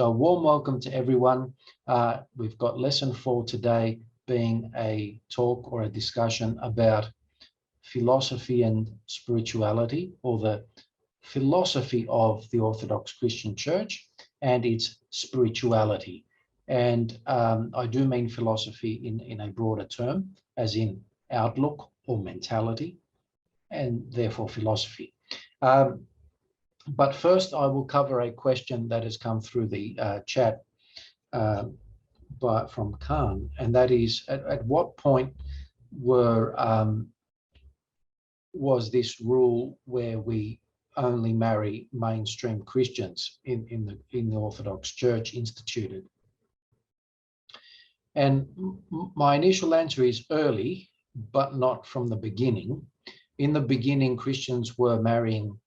So a warm welcome to everyone. We've got lesson 4 today, being a talk or a discussion about philosophy and spirituality, or the philosophy of the Orthodox Christian Church and its spirituality. And I do mean philosophy in a broader term, as in outlook or mentality, and therefore philosophy. But first, I will cover a question that has come through the chat from Khan, and that is, at what point was this rule where we only marry mainstream Christians in the Orthodox Church instituted? And my initial answer is early, but not from the beginning. In the beginning, Christians were marrying,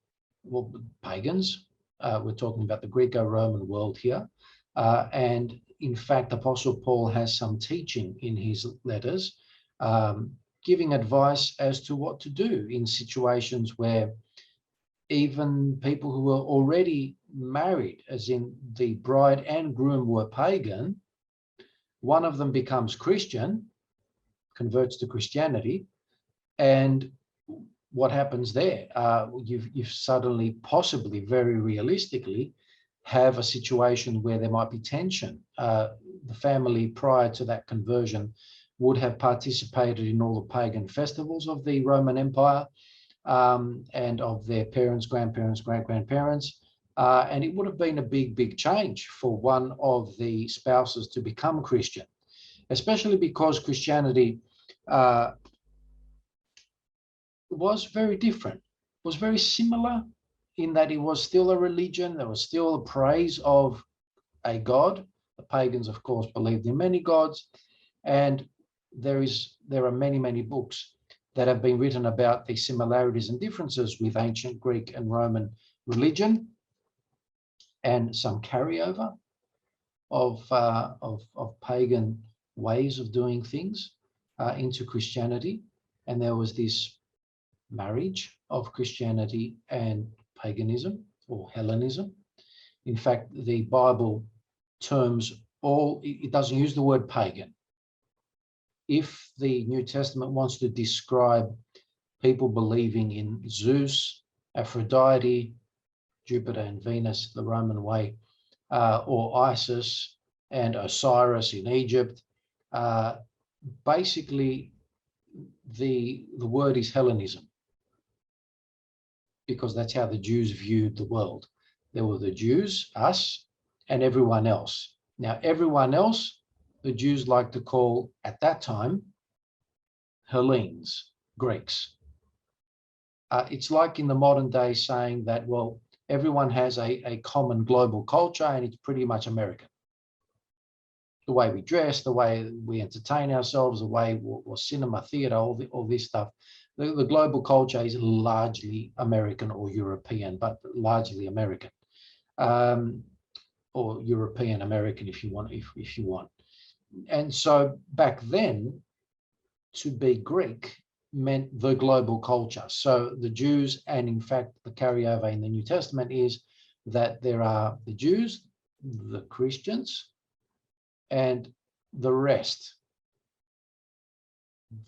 well, pagans. We're talking about the Greco-Roman world here. And in fact, Apostle Paul has some teaching in his letters, giving advice as to what to do in situations where even people who were already married, as in the bride and groom were pagan, one of them becomes Christian, converts to Christianity, and what happens there? You've suddenly, possibly very realistically, have a situation where there might be tension. The family prior to that conversion would have participated in all the pagan festivals of the Roman Empire, and of their parents, grandparents, great-grandparents. And it would have been a big change for one of the spouses to become Christian, especially because Christianity was very different, was very similar in that it was still a religion. There was still a praise of a god. The pagans, of course, believed in many gods, and there are many books that have been written about the similarities and differences with ancient Greek and Roman religion, and some carryover of pagan ways of doing things into Christianity. And there was this marriage of Christianity and paganism, or Hellenism. In fact, the Bible terms it doesn't use the word pagan. If the New Testament wants to describe people believing in Zeus, Aphrodite, Jupiter and Venus, the Roman way, or Isis and Osiris in Egypt, basically the word is Hellenism, because that's how the Jews viewed the world. There were the Jews, us, and everyone else. Now, everyone else, the Jews like to call, at that time, Hellenes, Greeks. It's like in the modern day saying that, well, everyone has a common global culture and it's pretty much American. The way we dress, the way we entertain ourselves, the way or cinema, theater, all this stuff. The global culture is largely American or European, but largely American, or European American if you want. And so back then, to be Greek meant the global culture. So the Jews, and in fact the carryover in the New Testament is that there are the Jews, the Christians, and the rest.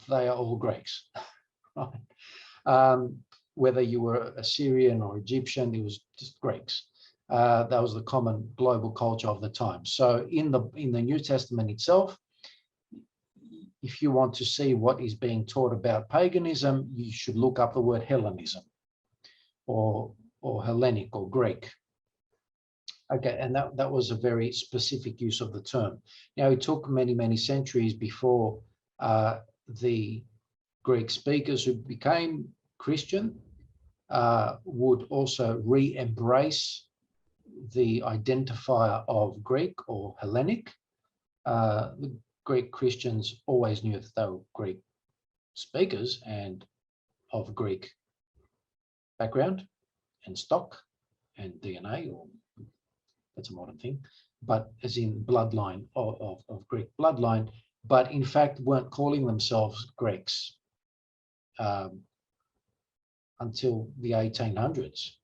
They are all Greeks. Right? Whether you were Assyrian or Egyptian, it was just Greeks. That was the common global culture of the time. So in the New Testament itself, if you want to see what is being taught about paganism, you should look up the word Hellenism, or Hellenic or Greek. Okay, and that was a very specific use of the term. Now, it took many centuries before the Greek speakers who became Christian would also re-embrace the identifier of Greek or Hellenic. The Greek Christians always knew that they were Greek speakers and of Greek background and stock and DNA, or that's a modern thing, but as in bloodline of Greek bloodline, but in fact weren't calling themselves Greeks until the 1800s.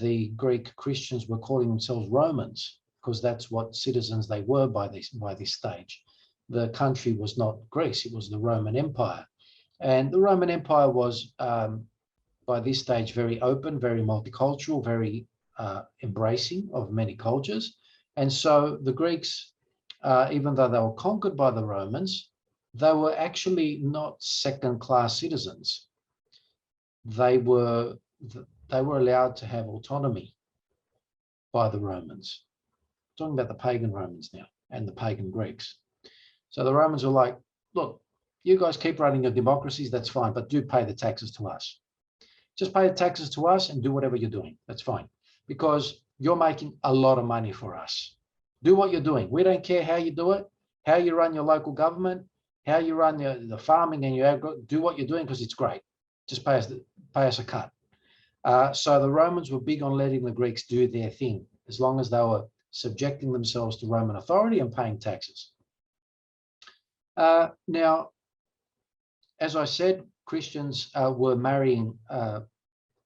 the Greek Christians were calling themselves Romans, because that's what citizens they were by this stage. The country was not Greece, it was the Roman Empire. And the Roman Empire was, by this stage, very open, very multicultural, very embracing of many cultures. And so the Greeks, even though they were conquered by the Romans, they were actually not second-class citizens. They were allowed to have autonomy by the Romans. I'm talking about the pagan Romans now and the pagan Greeks. So the Romans were like, look, you guys keep running your democracies, that's fine, but do pay the taxes to us. Just pay the taxes to us and do whatever you're doing. That's fine, because you're making a lot of money for us. Do what you're doing. We don't care how you do it, how you run your local government, how you run the farming and your agro. Do what you're doing because it's great. Just pay us a cut. So the Romans were big on letting the Greeks do their thing, as long as they were subjecting themselves to Roman authority and paying taxes. Now, as I said, Christians were marrying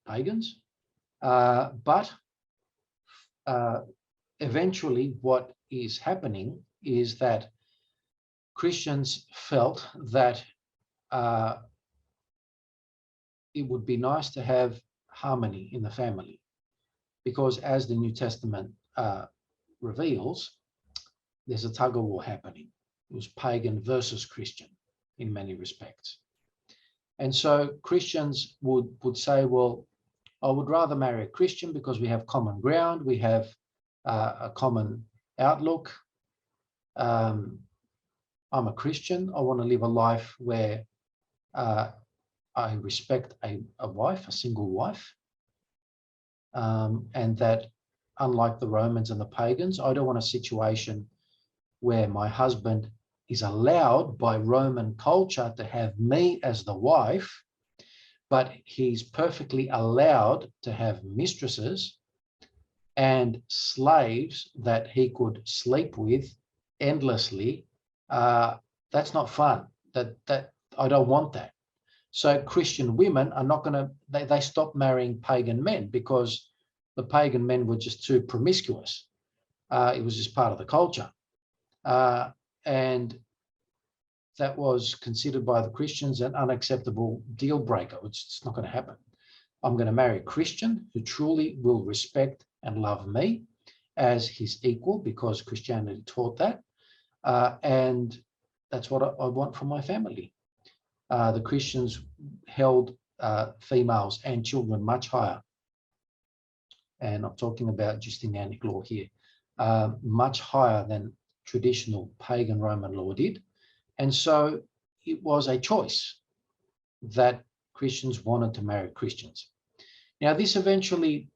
pagans, but eventually what is happening is that Christians felt that it would be nice to have harmony in the family, because as the New Testament reveals, there's a tug of war happening. It was pagan versus Christian in many respects. And so Christians would say, well, I would rather marry a Christian because we have common ground, we have a common outlook. I'm a Christian. I want to live a life where I respect a wife, a single wife, and that, unlike the Romans and the pagans, I don't want a situation where my husband is allowed by Roman culture to have me as the wife, but he's perfectly allowed to have mistresses and slaves that he could sleep with endlessly. That's not fun. That I don't want that. So Christian women are not going to, they stop marrying pagan men because the pagan men were just too promiscuous. It was just part of the culture. And that was considered by the Christians an unacceptable deal breaker. It's not going to happen. I'm going to marry a Christian who truly will respect and love me as his equal, because Christianity taught that. And that's what I want from my family. The Christians held females and children much higher. And I'm talking about Justinianic law here, much higher than traditional pagan Roman law did. And so it was a choice that Christians wanted to marry Christians. Now, this eventually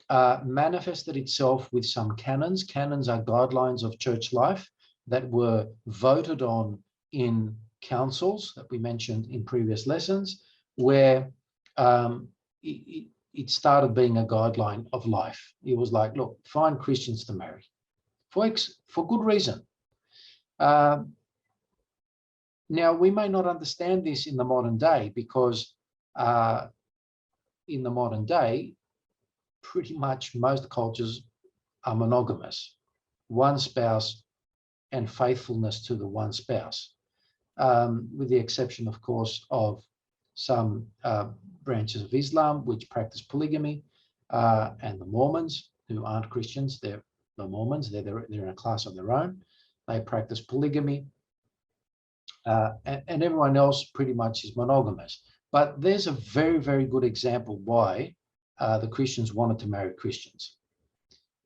manifested itself with some canons. Canons are guidelines of church life that were voted on in councils that we mentioned in previous lessons, where it started being a guideline of life. It was like, look, find Christians to marry for good reason. Now, we may not understand this in the modern day, because in the modern day, pretty much most cultures are monogamous, one spouse and faithfulness to the one spouse, with the exception, of course, of some branches of Islam which practice polygamy, and the Mormons, who aren't Christians. They're the Mormons. They're in a class of their own. They practice polygamy. And everyone else pretty much is monogamous. But there's a very, very good example why the Christians wanted to marry Christians.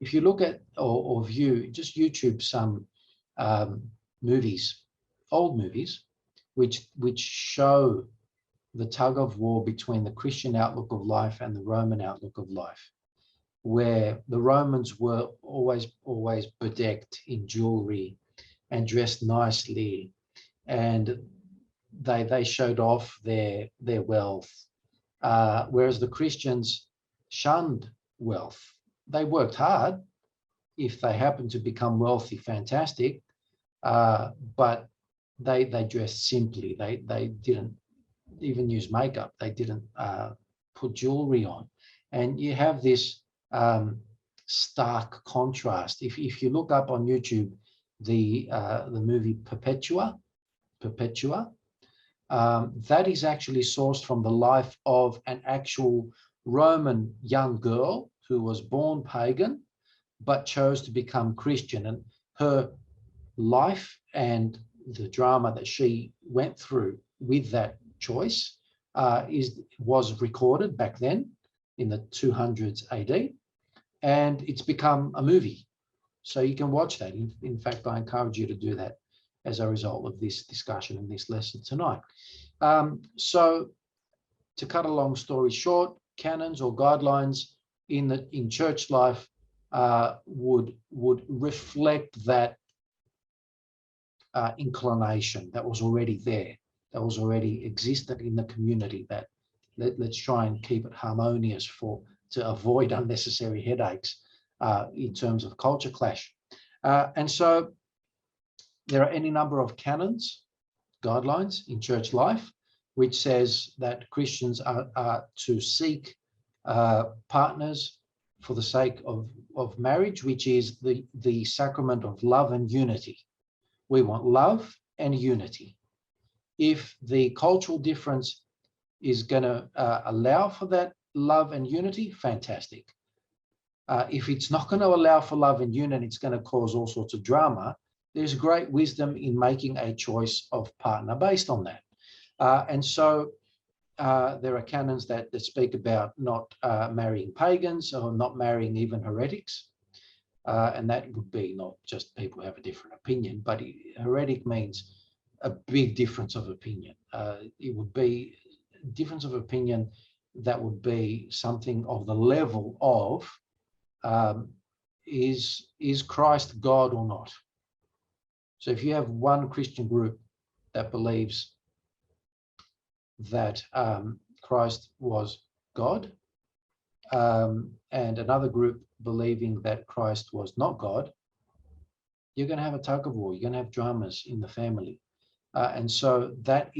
If you look at or view, just YouTube some movies, old movies, which show the tug of war between the Christian outlook of life and the Roman outlook of life, where the Romans were always bedecked in jewelry and dressed nicely, and they showed off their wealth, whereas the Christians shunned wealth. They worked hard. If they happened to become wealthy, fantastic, but they dressed simply. They didn't even use makeup. They didn't put jewelry on. And you have this stark contrast. If you look up on YouTube the movie Perpetua, that is actually sourced from the life of an actual Roman young girl who was born pagan but chose to become Christian, and her life and the drama that she went through with that choice was recorded back then in the 200s AD, and it's become a movie. So you can watch that. In fact, I encourage you to do that as a result of this discussion and this lesson tonight. So to cut a long story short, canons or guidelines in church life would reflect that inclination that was already there, that was already existed in the community, that let's try and keep it harmonious to avoid unnecessary headaches in terms of culture clash. And so there are any number of canons, guidelines in church life, which says that Christians are to seek partners for the sake of marriage, which is the sacrament of love and unity. We want love and unity. If the cultural difference is going to allow for that love and unity, fantastic. If it's not going to allow for love and unity, it's going to cause all sorts of drama. There's great wisdom in making a choice of partner based on that. And so there are canons that speak about not marrying pagans or not marrying even heretics. And that would be not just people who have a different opinion, but heretic means a big difference of opinion. It would be a difference of opinion that would be something of the level of is Christ God or not? So if you have one Christian group that believes that Christ was God, and another group believing that Christ was not God, you're going to have a tug of war. You're going to have dramas in the family. And so that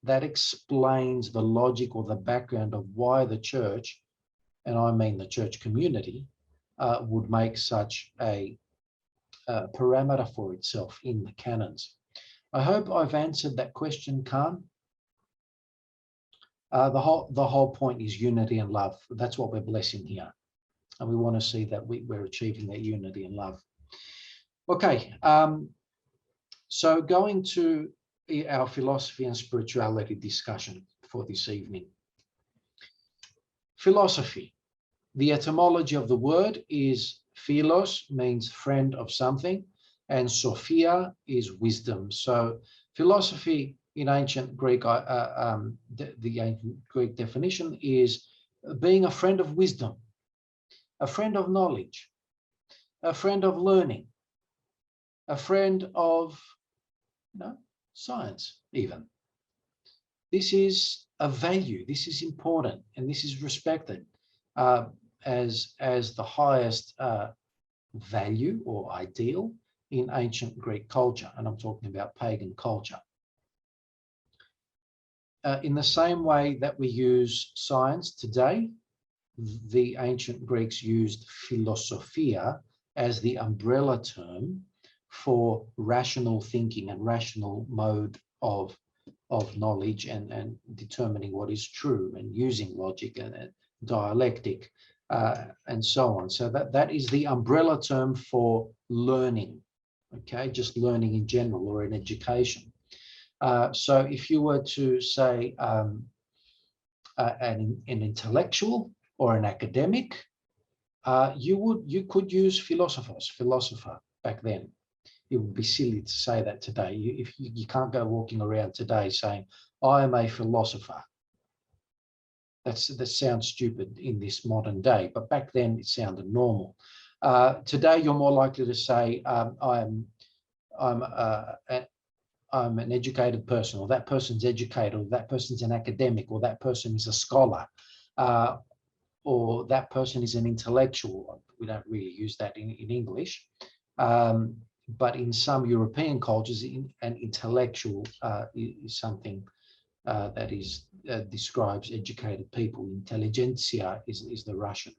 explains the logic or the background of why the church, and I mean the church community, would make such a parameter for itself in the canons. I hope I've answered that question, Khan. The whole point is unity and love. That's what we're blessing here. And we want to see that we're achieving that unity and love. Okay, so going to our philosophy and spirituality discussion for this evening. Philosophy. The etymology of the word is philos, means friend of something, and sophia is wisdom. So philosophy in ancient Greek, the ancient Greek definition is being a friend of wisdom, a friend of knowledge, a friend of learning, a friend of science even. This is a value, this is important, and this is respected as the highest value or ideal in ancient Greek culture, and I'm talking about pagan culture. In the same way that we use science today, the ancient Greeks used philosophia as the umbrella term for rational thinking and rational mode of knowledge and determining what is true and using logic and dialectic and so on. So that is the umbrella term for learning, okay, just learning in general or in education. So if you were to say an intellectual or an academic, you could use philosopher back then. It would be silly to say that today. You can't go walking around today saying, I am a philosopher. That sounds stupid in this modern day, but back then it sounded normal. Today you're more likely to say, I'm an educated person, or that person's educated, or that person's an academic, or that person is a scholar, or that person is an intellectual. We don't really use that in English. But in some European cultures, an intellectual is something that describes educated people. Intelligentsia is the Russian.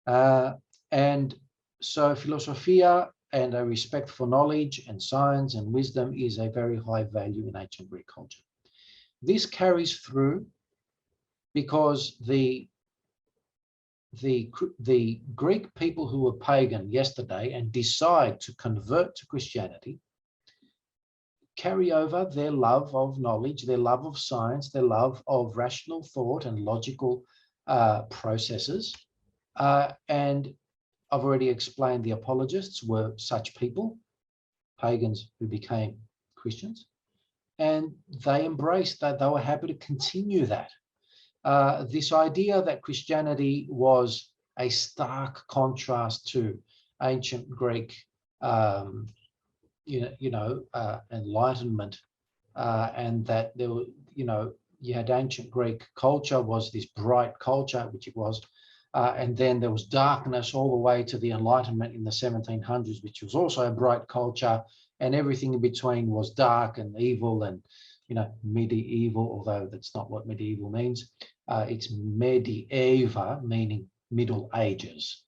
And so philosophia and a respect for knowledge and science and wisdom is a very high value in ancient Greek culture. This carries through because the Greek people who were pagan yesterday and decide to convert to Christianity carry over their love of knowledge, their love of science, their love of rational thought and logical processes. And I've already explained the apologists were such people, pagans who became Christians, and they embraced that. They were happy to continue that. This idea that Christianity was a stark contrast to ancient Greek Enlightenment, and that there were, you had ancient Greek culture was this bright culture, which it was, and then there was darkness all the way to the Enlightenment in the 1700s, which was also a bright culture, and everything in between was dark and evil and, medieval, although that's not what medieval means. It's medieva, meaning Middle Ages.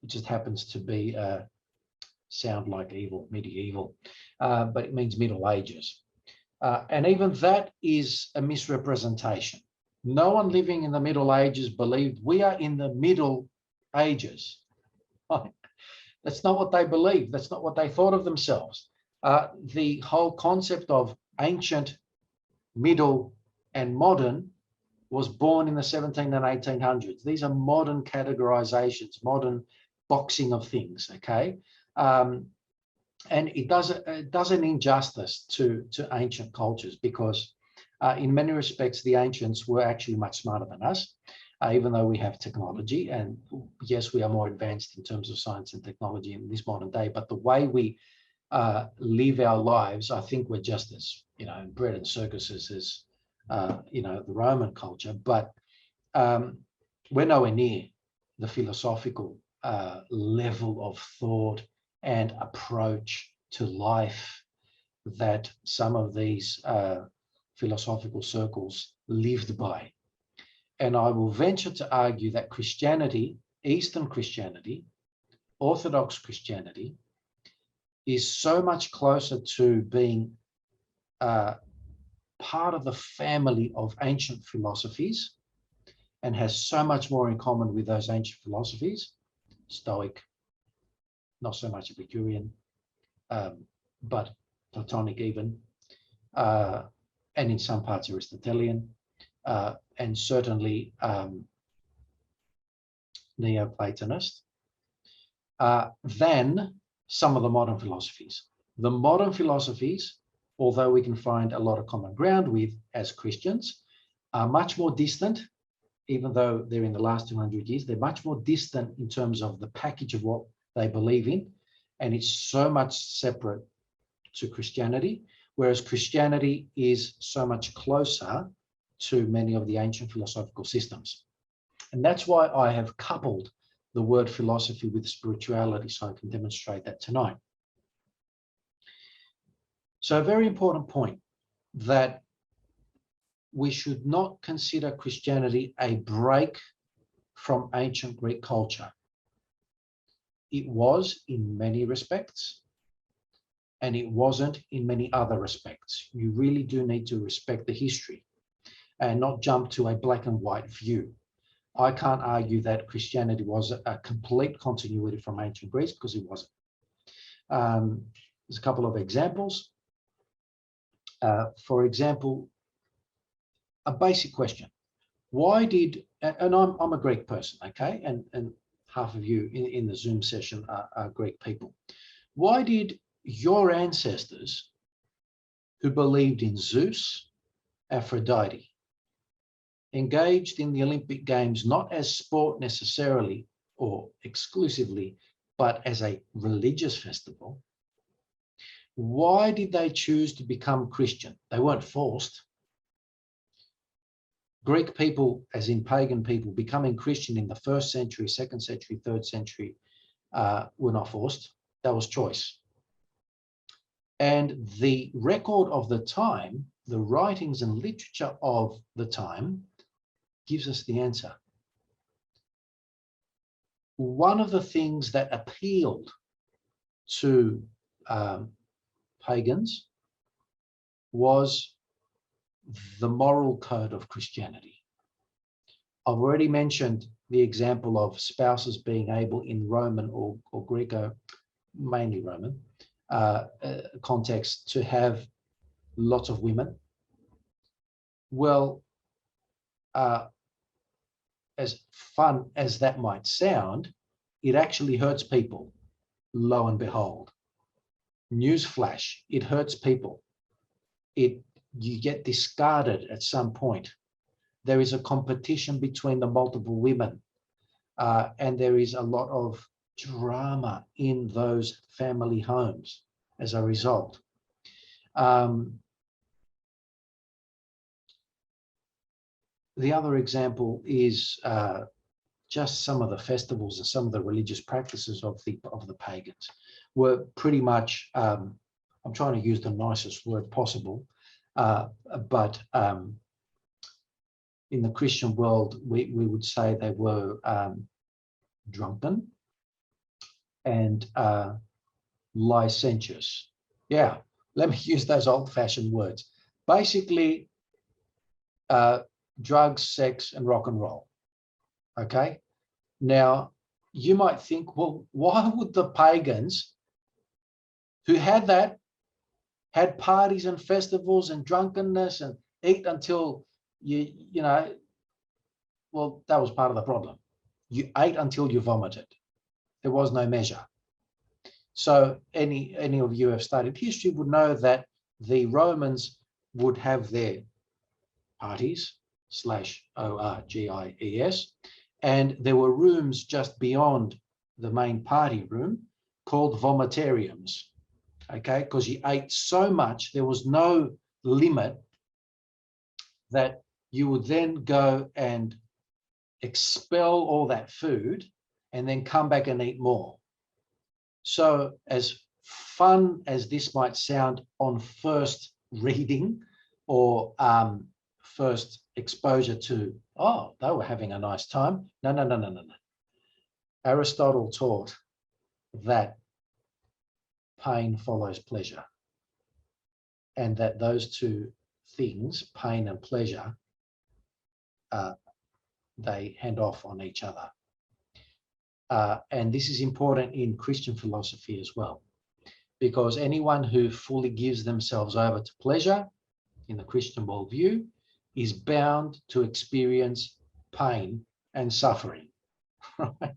It just happens to be sound like evil, medieval, but it means Middle Ages. And even that is a misrepresentation. No one living in the Middle Ages believed we are in the Middle Ages. That's not what they believed. That's not what they thought of themselves. The whole concept of ancient, middle, and modern was born in the 17 and 1800s. These are modern categorizations, modern boxing of things, okay? And it does an injustice to ancient cultures, because in many respects, the ancients were actually much smarter than us, even though we have technology. And yes, we are more advanced in terms of science and technology in this modern day, but the way we live our lives, I think we're just as, bread and circuses as, the Roman culture, but we're nowhere near the philosophical level of thought and approach to life that some of these philosophical circles lived by. And I will venture to argue that Christianity, Eastern Christianity, Orthodox Christianity, is so much closer to being part of the family of ancient philosophies and has so much more in common with those ancient philosophies, Stoic, not so much Epicurean, but Platonic even, and in some parts Aristotelian, and certainly Neoplatonist, than some of the modern philosophies. The modern philosophies, although we can find a lot of common ground with as Christians, are much more distant, even though they're in the last 200 years, they're much more distant in terms of the package of what they believe in. And it's so much separate to Christianity, whereas Christianity is so much closer to many of the ancient philosophical systems. And that's why I have coupled the word philosophy with spirituality, so I can demonstrate that tonight. So a very important point, that we should not consider Christianity a break from ancient Greek culture. It was in many respects, and it wasn't in many other respects. You really do need to respect the history and not jump to a black and white view. I can't argue that Christianity was a complete continuity from ancient Greece, because it wasn't. There's a couple of examples. For example, a basic question. Why did, and I'm a Greek person, okay? And half of you in the Zoom session are Greek people. Why did your ancestors, who believed in Zeus, Aphrodite, engaged in the Olympic Games not as sport necessarily or exclusively, but as a religious festival, why did they choose to become Christian? They weren't forced. Greek people, as in pagan people, becoming Christian in the 1st century, 2nd century, 3rd century, were not forced. That was choice. And the record of the time, the writings and literature of the time, gives us the answer. one of the things that appealed to pagans was the moral code of Christianity. I've already mentioned the example of spouses being able in Roman or Greco, mainly Roman, context to have lots of women. Well, as fun as that might sound, it actually hurts people, lo and behold. Newsflash, it hurts people. You get discarded at some point. There is a competition between the multiple women, and there is a lot of drama in those family homes as a result. The other example is just some of the festivals and some of the religious practices of the pagans were pretty much, I'm trying to use the nicest word possible, but in the Christian world, we would say they were drunken and licentious. Yeah, let me use those old-fashioned words. Basically, drugs, sex, and rock and roll. Okay? Now, you might think, well, why would the pagans who had parties and festivals and drunkenness and eat until you know, well, that was part of the problem. You ate until you vomited. There was no measure. So any of you who have studied history would know that the Romans would have their parties, /orgies, and there were rooms just beyond the main party room called vomitariums, okay? Because you ate so much, there was no limit, that you would then go and expel all that food and then come back and eat more. So as fun as this might sound on first reading or first exposure to, oh, they were having a nice time. No. Aristotle taught that pain follows pleasure, and that those two things, pain and pleasure, they hand off on each other. And this is important in Christian philosophy as well, because anyone who fully gives themselves over to pleasure in the Christian worldview is bound to experience pain and suffering. Right?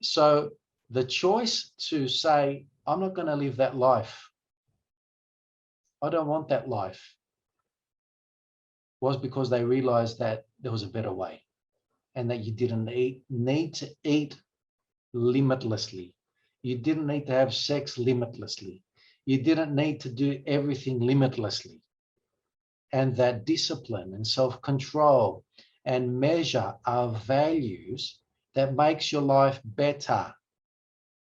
So the choice to say, I'm not going to live that life, I don't want that life, was because they realized that there was a better way, and that you didn't need to eat limitlessly. You didn't need to have sex limitlessly. You didn't need to do everything limitlessly. And that discipline and self-control and measure are values that makes your life better.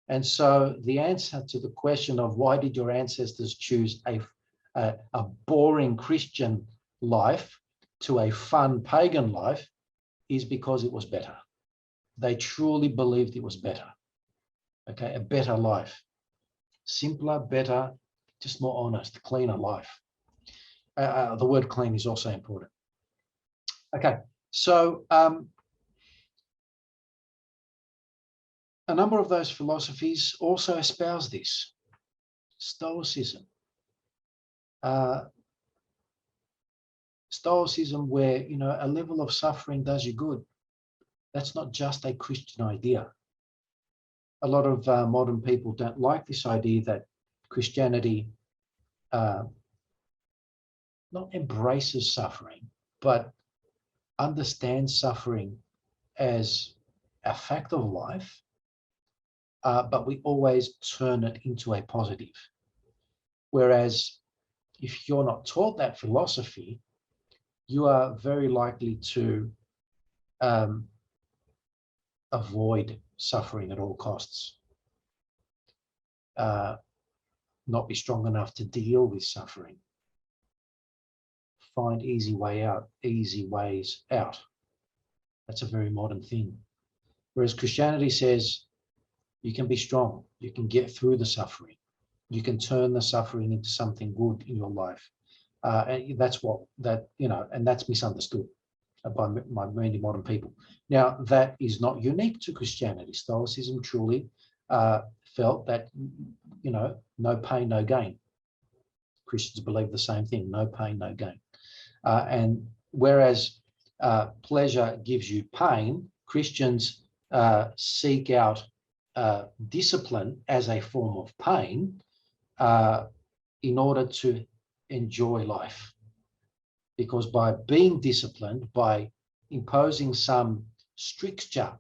And so the answer to the question of why did your ancestors choose a boring Christian life to a fun pagan life is because it was better. They truly believed it was better. Okay, a better life. Simpler, better, just more honest, cleaner life. The word clean is also important. Okay, so a number of those philosophies also espouse this. Stoicism. Stoicism, where, you know, a level of suffering does you good. That's not just a Christian idea. A lot of modern people don't like this idea that Christianity not embraces suffering, but understands suffering as a fact of life, but we always turn it into a positive. Whereas if you're not taught that philosophy, you are very likely to avoid suffering at all costs, not be strong enough to deal with suffering, find easy ways out. That's a very modern thing. Whereas Christianity says you can be strong, you can get through the suffering, you can turn the suffering into something good in your life. And that's and that's misunderstood by many modern people. Now, that is not unique to Christianity. Stoicism truly felt that, no pain, no gain. Christians believe the same thing, no pain, no gain. And whereas pleasure gives you pain, Christians seek out discipline as a form of pain in order to enjoy life. Because by being disciplined, by imposing some stricture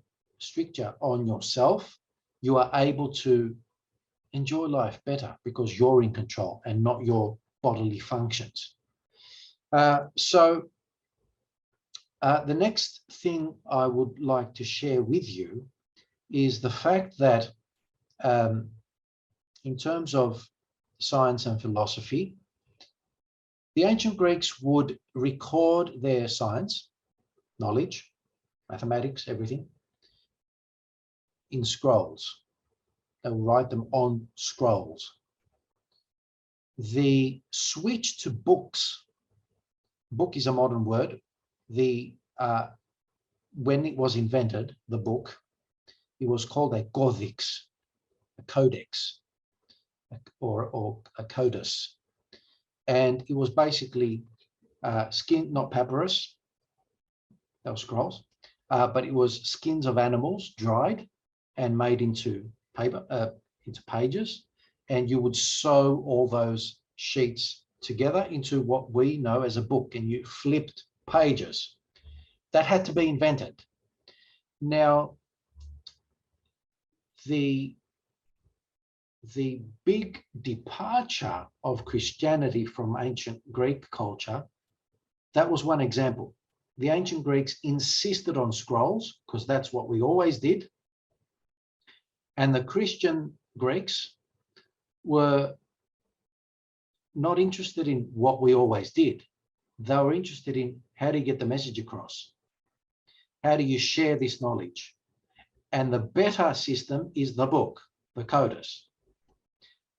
on yourself, you are able to enjoy life better because you're in control and not your bodily functions. So the next thing I would like to share with you is the fact that in terms of science and philosophy, the ancient Greeks would record their science, knowledge, mathematics, everything, in scrolls. They would write them on scrolls. The switch to books, book is a modern word. When it was invented, the book, it was called a codex, or a codex. And it was basically skin, not papyrus, that was scrolls, but it was skins of animals dried and made into paper, into pages. And you would sew all those sheets together into what we know as a book, and you flipped pages. That had to be invented. Now, the big departure of Christianity from ancient Greek culture, that was one example. The ancient Greeks insisted on scrolls because that's what we always did. And the Christian Greeks were not interested in what we always did. They were interested in how do you get the message across? How do you share this knowledge? And the better system is the book, the codex.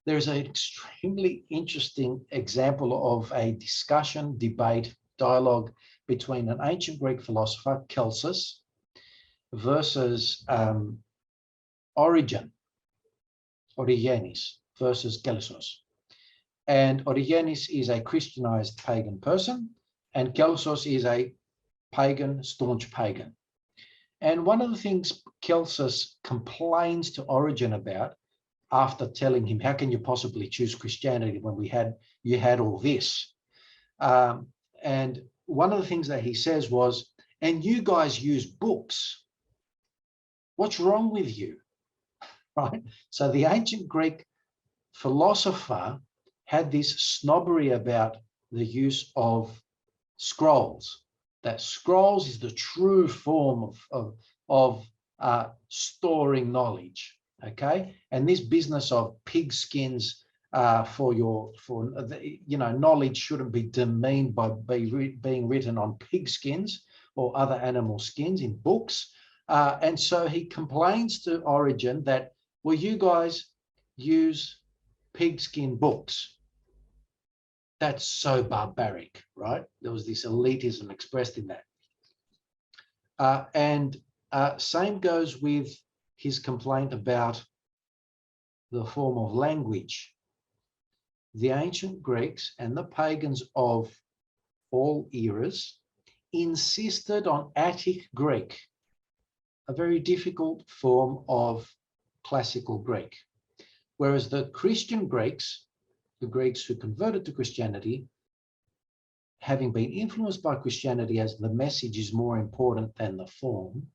There's an extremely interesting example of a discussion, debate, dialogue between an ancient Greek philosopher, Celsus, versus Origenes versus Celsus. And Origenes is a Christianized pagan person, and Celsus is a pagan, staunch pagan. And one of the things Celsus complains to Origen about, after telling him, how can you possibly choose Christianity when you had all this? And one of the things that he says was, and you guys use books. What's wrong with you? Right? So the ancient Greek philosopher had this snobbery about the use of scrolls, that scrolls is the true form of storing knowledge. Okay, and this business of pig skins knowledge shouldn't be demeaned by being written on pig skins or other animal skins in books. And so he complains to Origen that, well, you guys use pigskin books. That's so barbaric, right? There was this elitism expressed in that. And same goes with his complaint about the form of language. The ancient Greeks and the pagans of all eras insisted on Attic Greek, a very difficult form of classical Greek. Whereas the Christian Greeks, the Greeks who converted to Christianity, having been influenced by Christianity as the message is more important than the form,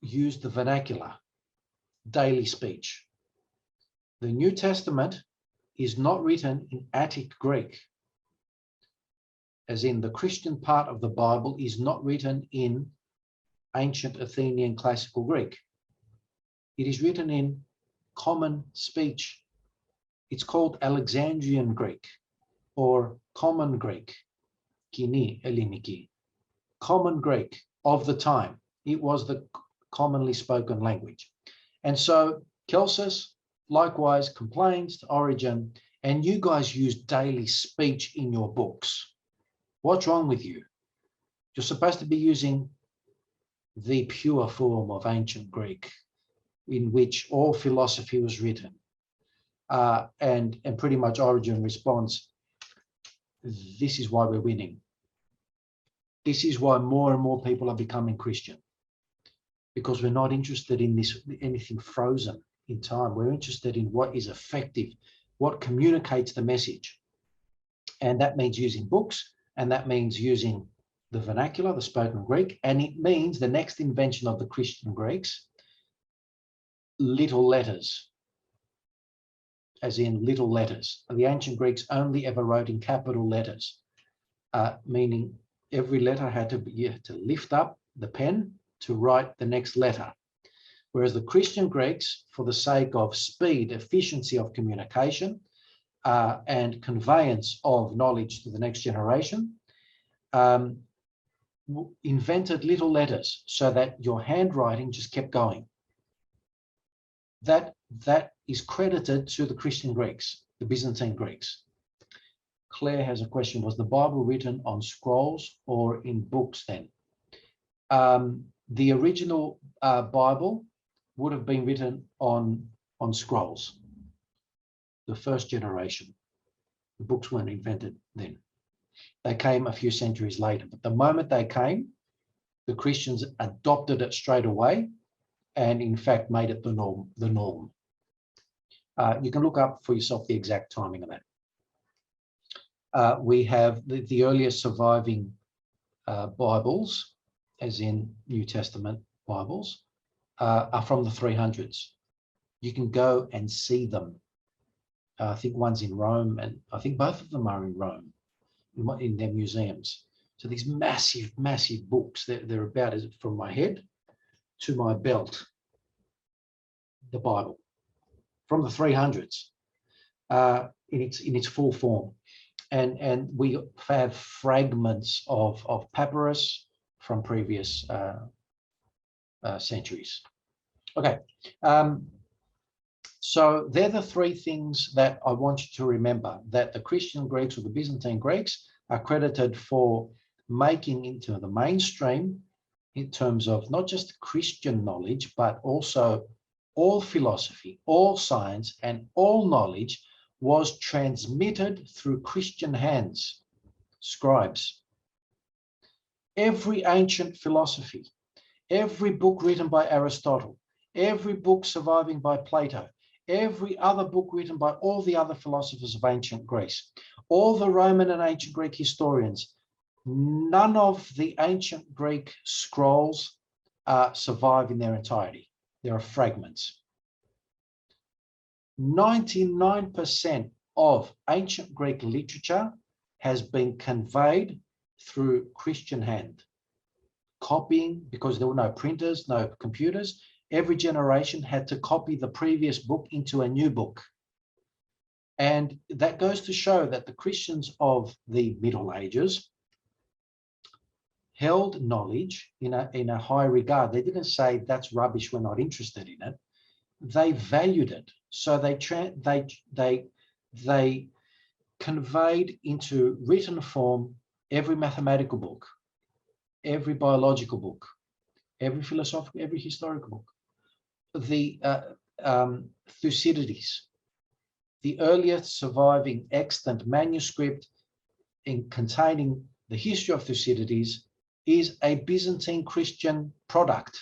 used the vernacular, daily speech. The New Testament is not written in Attic Greek, as in the Christian part of the Bible is not written in ancient Athenian classical Greek. It is written in common speech. It's called Alexandrian Greek or Common Greek, Kini Elliniki, Common Greek of the time. It was the commonly spoken language. And so Celsus likewise complains to Origen, and you guys use daily speech in your books. What's wrong with you? You're supposed to be using the pure form of ancient Greek in which all philosophy was written. And pretty much Origen responds, this is why we're winning. This is why more and more people are becoming Christian, because we're not interested in anything frozen in time. We're interested in what is effective, what communicates the message. And that means using books, and that means using the vernacular, the spoken Greek, and it means the next invention of the Christian Greeks, little letters, as in little letters. The ancient Greeks only ever wrote in capital letters, meaning every letter had to be, you had to lift up the pen to write the next letter. Whereas the Christian Greeks, for the sake of speed, efficiency of communication, and conveyance of knowledge to the next generation, invented little letters so that your handwriting just kept going. That is credited to the Christian Greeks, the Byzantine Greeks. Claire has a question. Was the Bible written on scrolls or in books then? The original Bible would have been written on scrolls, the first generation. The books weren't invented then. They came a few centuries later. But the moment they came, the Christians adopted it straight away and in fact made it the norm. You can look up for yourself the exact timing of that. We have the earliest surviving Bibles, as in New Testament Bibles, are from the 300s. You can go and see them. I think one's in Rome, and I think both of them are in Rome, in their museums. So these massive, massive books, they're about as from my head to my belt, the Bible, from the 300s, in its full form. And we have fragments of papyrus from previous centuries. Okay, so they're the three things that I want you to remember, that the Christian Greeks or the Byzantine Greeks are credited for making into the mainstream in terms of not just Christian knowledge, but also all philosophy, all science, and all knowledge was transmitted through Christian hands, scribes. Every ancient philosophy, every book written by Aristotle, every book surviving by Plato, every other book written by all the other philosophers of ancient Greece, all the Roman and ancient Greek historians, none of the ancient Greek scrolls survive in their entirety. There are fragments. 99% of ancient Greek literature has been conveyed through Christian hand. Copying, because there were no printers, no computers, every generation had to copy the previous book into a new book. And that goes to show that the Christians of the Middle Ages held knowledge in a high regard. They didn't say that's rubbish, we're not interested in it. They valued it. So they conveyed into written form every mathematical book, every biological book, every philosophical, every historical book. The Thucydides, the earliest surviving extant manuscript containing the history of Thucydides, is a Byzantine Christian product.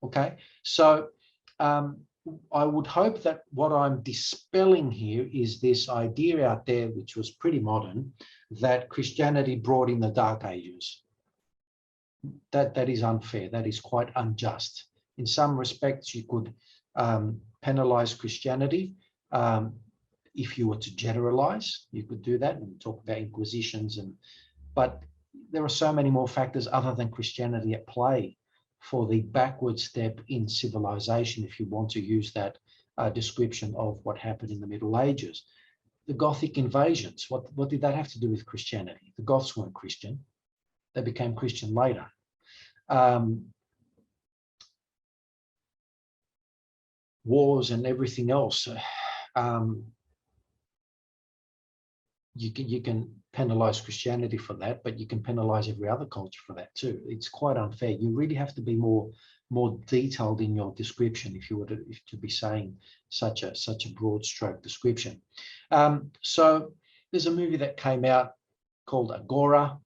Okay, so I would hope that what I'm dispelling here is this idea out there, which was pretty modern, that Christianity brought in the Dark Ages. That is unfair. That is quite unjust. In some respects, you could penalize Christianity. If you were to generalize, you could do that and talk about inquisitions, but there are so many more factors other than Christianity at play for the backward step in civilization, if you want to use that description of what happened in the Middle Ages. The Gothic invasions, what did that have to do with Christianity? The Goths weren't Christian. They became Christian later. wars and everything else. You can penalize Christianity for that, but you can penalize every other culture for that too. It's quite unfair. You really have to be more detailed in your description if you were to be saying such a broad stroke description. So there's a movie that came out called Agora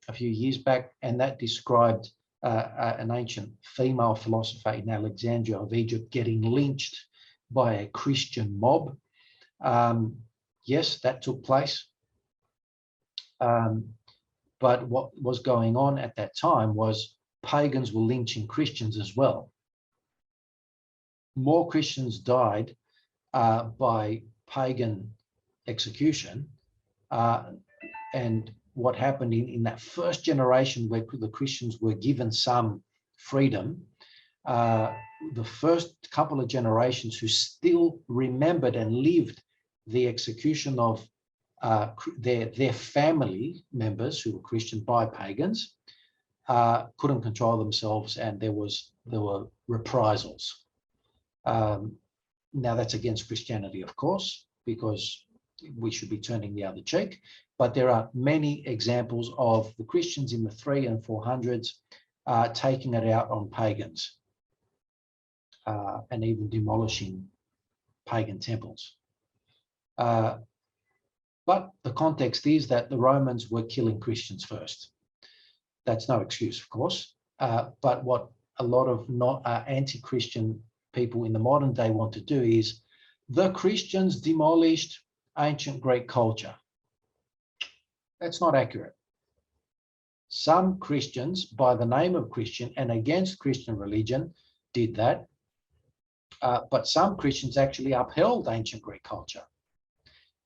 a few years back, and that described an ancient female philosopher in Alexandria of Egypt getting lynched by a Christian mob. Yes, that took place. But what was going on at that time was pagans were lynching Christians as well. More Christians died by pagan execution. And what happened in that first generation where the Christians were given some freedom, the first couple of generations who still remembered and lived the execution of their family members who were Christian by pagans, couldn't control themselves, and there were reprisals. Now that's against Christianity, of course, because we should be turning the other cheek. But there are many examples of the Christians in the 300s and 400s taking it out on pagans and even demolishing pagan temples. But the context is that the Romans were killing Christians first. That's no excuse, of course. But what a lot of anti-Christian people in the modern day want to do is the Christians demolished ancient Greek culture. That's not accurate. Some Christians, by the name of Christian and against Christian religion, did that. But some Christians actually upheld ancient Greek culture.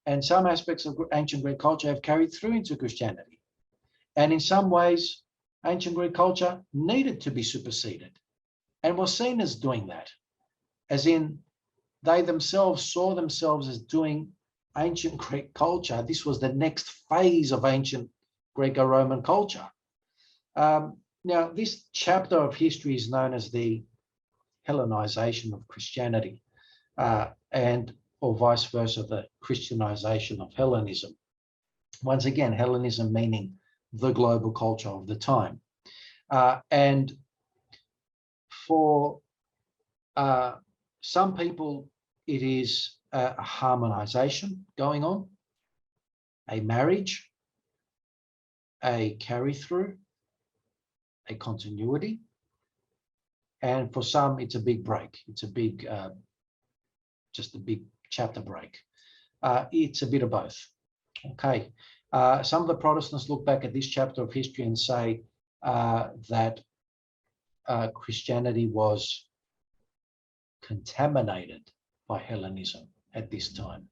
And some aspects of ancient Greek culture have carried through into Christianity. And in some ways, ancient Greek culture needed to be superseded and was seen as doing that. As in, they themselves saw themselves as doing ancient Greek culture. This was the next phase of ancient Greco-Roman culture. Now, this chapter of history is known as the Hellenization of Christianity, or vice versa, the Christianization of Hellenism. Once again, Hellenism meaning the global culture of the time. And for some people, it is a harmonization going on, a marriage, a carry-through, a continuity. And for some, it's a big break. It's a big, just a big chapter break. It's a bit of both. Okay. Some of the Protestants look back at this chapter of history and say that Christianity was contaminated by Hellenism at this time.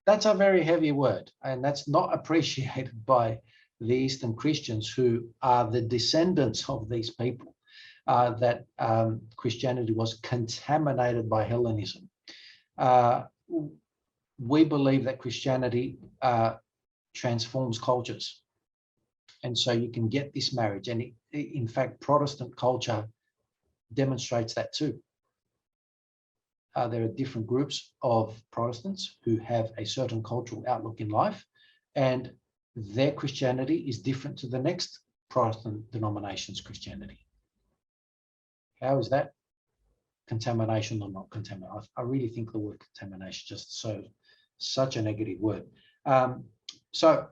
That's a very heavy word, and that's not appreciated by the Eastern Christians, who are the descendants of these people, that Christianity was contaminated by Hellenism. We believe that Christianity transforms cultures. And so you can get this marriage. And in fact, Protestant culture demonstrates that too. There are different groups of Protestants who have a certain cultural outlook in life, and their Christianity is different to the next Protestant denomination's Christianity. How is that? Contamination or not contamination? I really think the word contamination is just such a negative word. So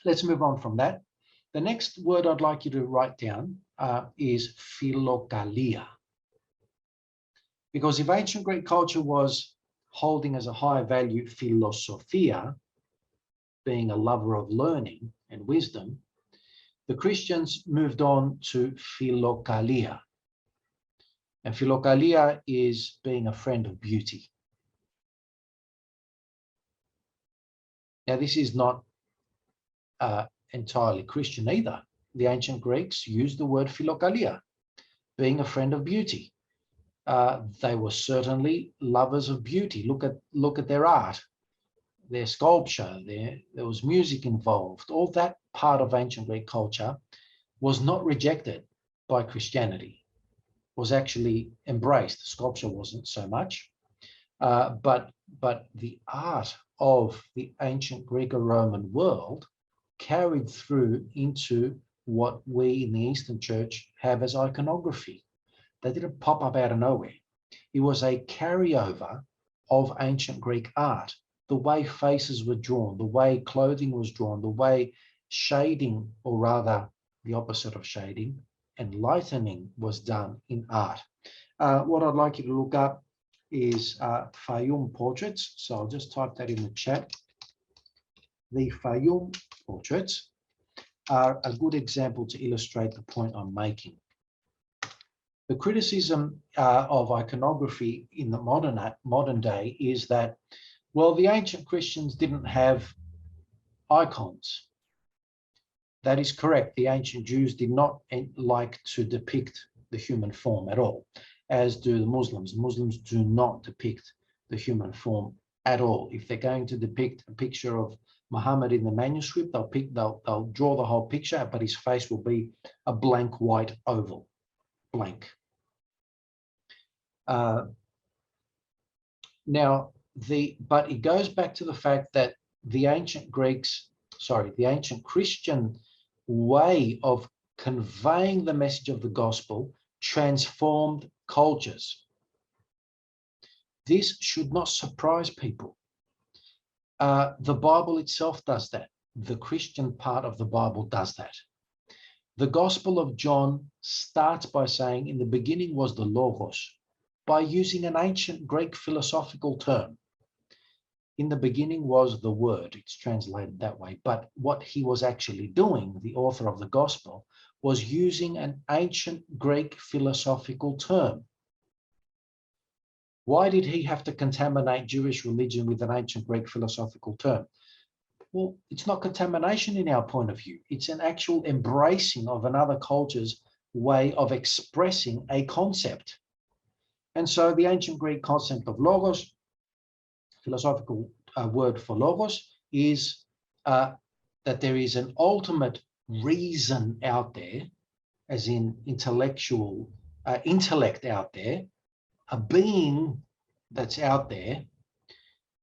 let's move on from that. The next word I'd like you to write down is philokalia. Because if ancient Greek culture was holding as a high value philosophia, being a lover of learning and wisdom, the Christians moved on to philokalia. And philokalia is being a friend of beauty. Now, this is not entirely Christian either. The ancient Greeks used the word philokalia, being a friend of beauty. They were certainly lovers of beauty. Look at their art, their sculpture, there was music involved. All that part of ancient Greek culture was not rejected by Christianity. was actually embraced. Sculpture wasn't so much, but the art of the ancient Greco-Roman world carried through into what we in the Eastern Church have as iconography. They didn't pop up out of nowhere. It was a carryover of ancient Greek art. The way faces were drawn, the way clothing was drawn, the way shading, or rather the opposite of shading, and lightening was done in art. What I'd like you to look up is Fayum portraits. So I'll just type that in the chat. The Fayum portraits are a good example to illustrate the point I'm making. The criticism of iconography in the modern day is that, well, the ancient Christians didn't have icons. That is correct. The ancient Jews did not like to depict the human form at all, as do the Muslims. Muslims do not depict the human form at all. If they're going to depict a picture of Muhammad in the manuscript, they'll draw the whole picture, but his face will be a blank white oval, blank. But it goes back to the fact that the ancient Christian way of conveying the message of the gospel transformed cultures. This should not surprise people. The Bible itself does that. The Christian part of the Bible does that. The Gospel of John starts by saying, in the beginning was the Logos, by using an ancient Greek philosophical term. In the beginning was the Word. It's translated that way. But what he was actually doing, the author of the Gospel, was using an ancient Greek philosophical term. Why did he have to contaminate Jewish religion with an ancient Greek philosophical term? Well, it's not contamination in our point of view. It's an actual embracing of another culture's way of expressing a concept. And so the ancient Greek concept of logos, philosophical word for logos, is that there is an ultimate reason out there, as in intellectual intellect out there, a being that's out there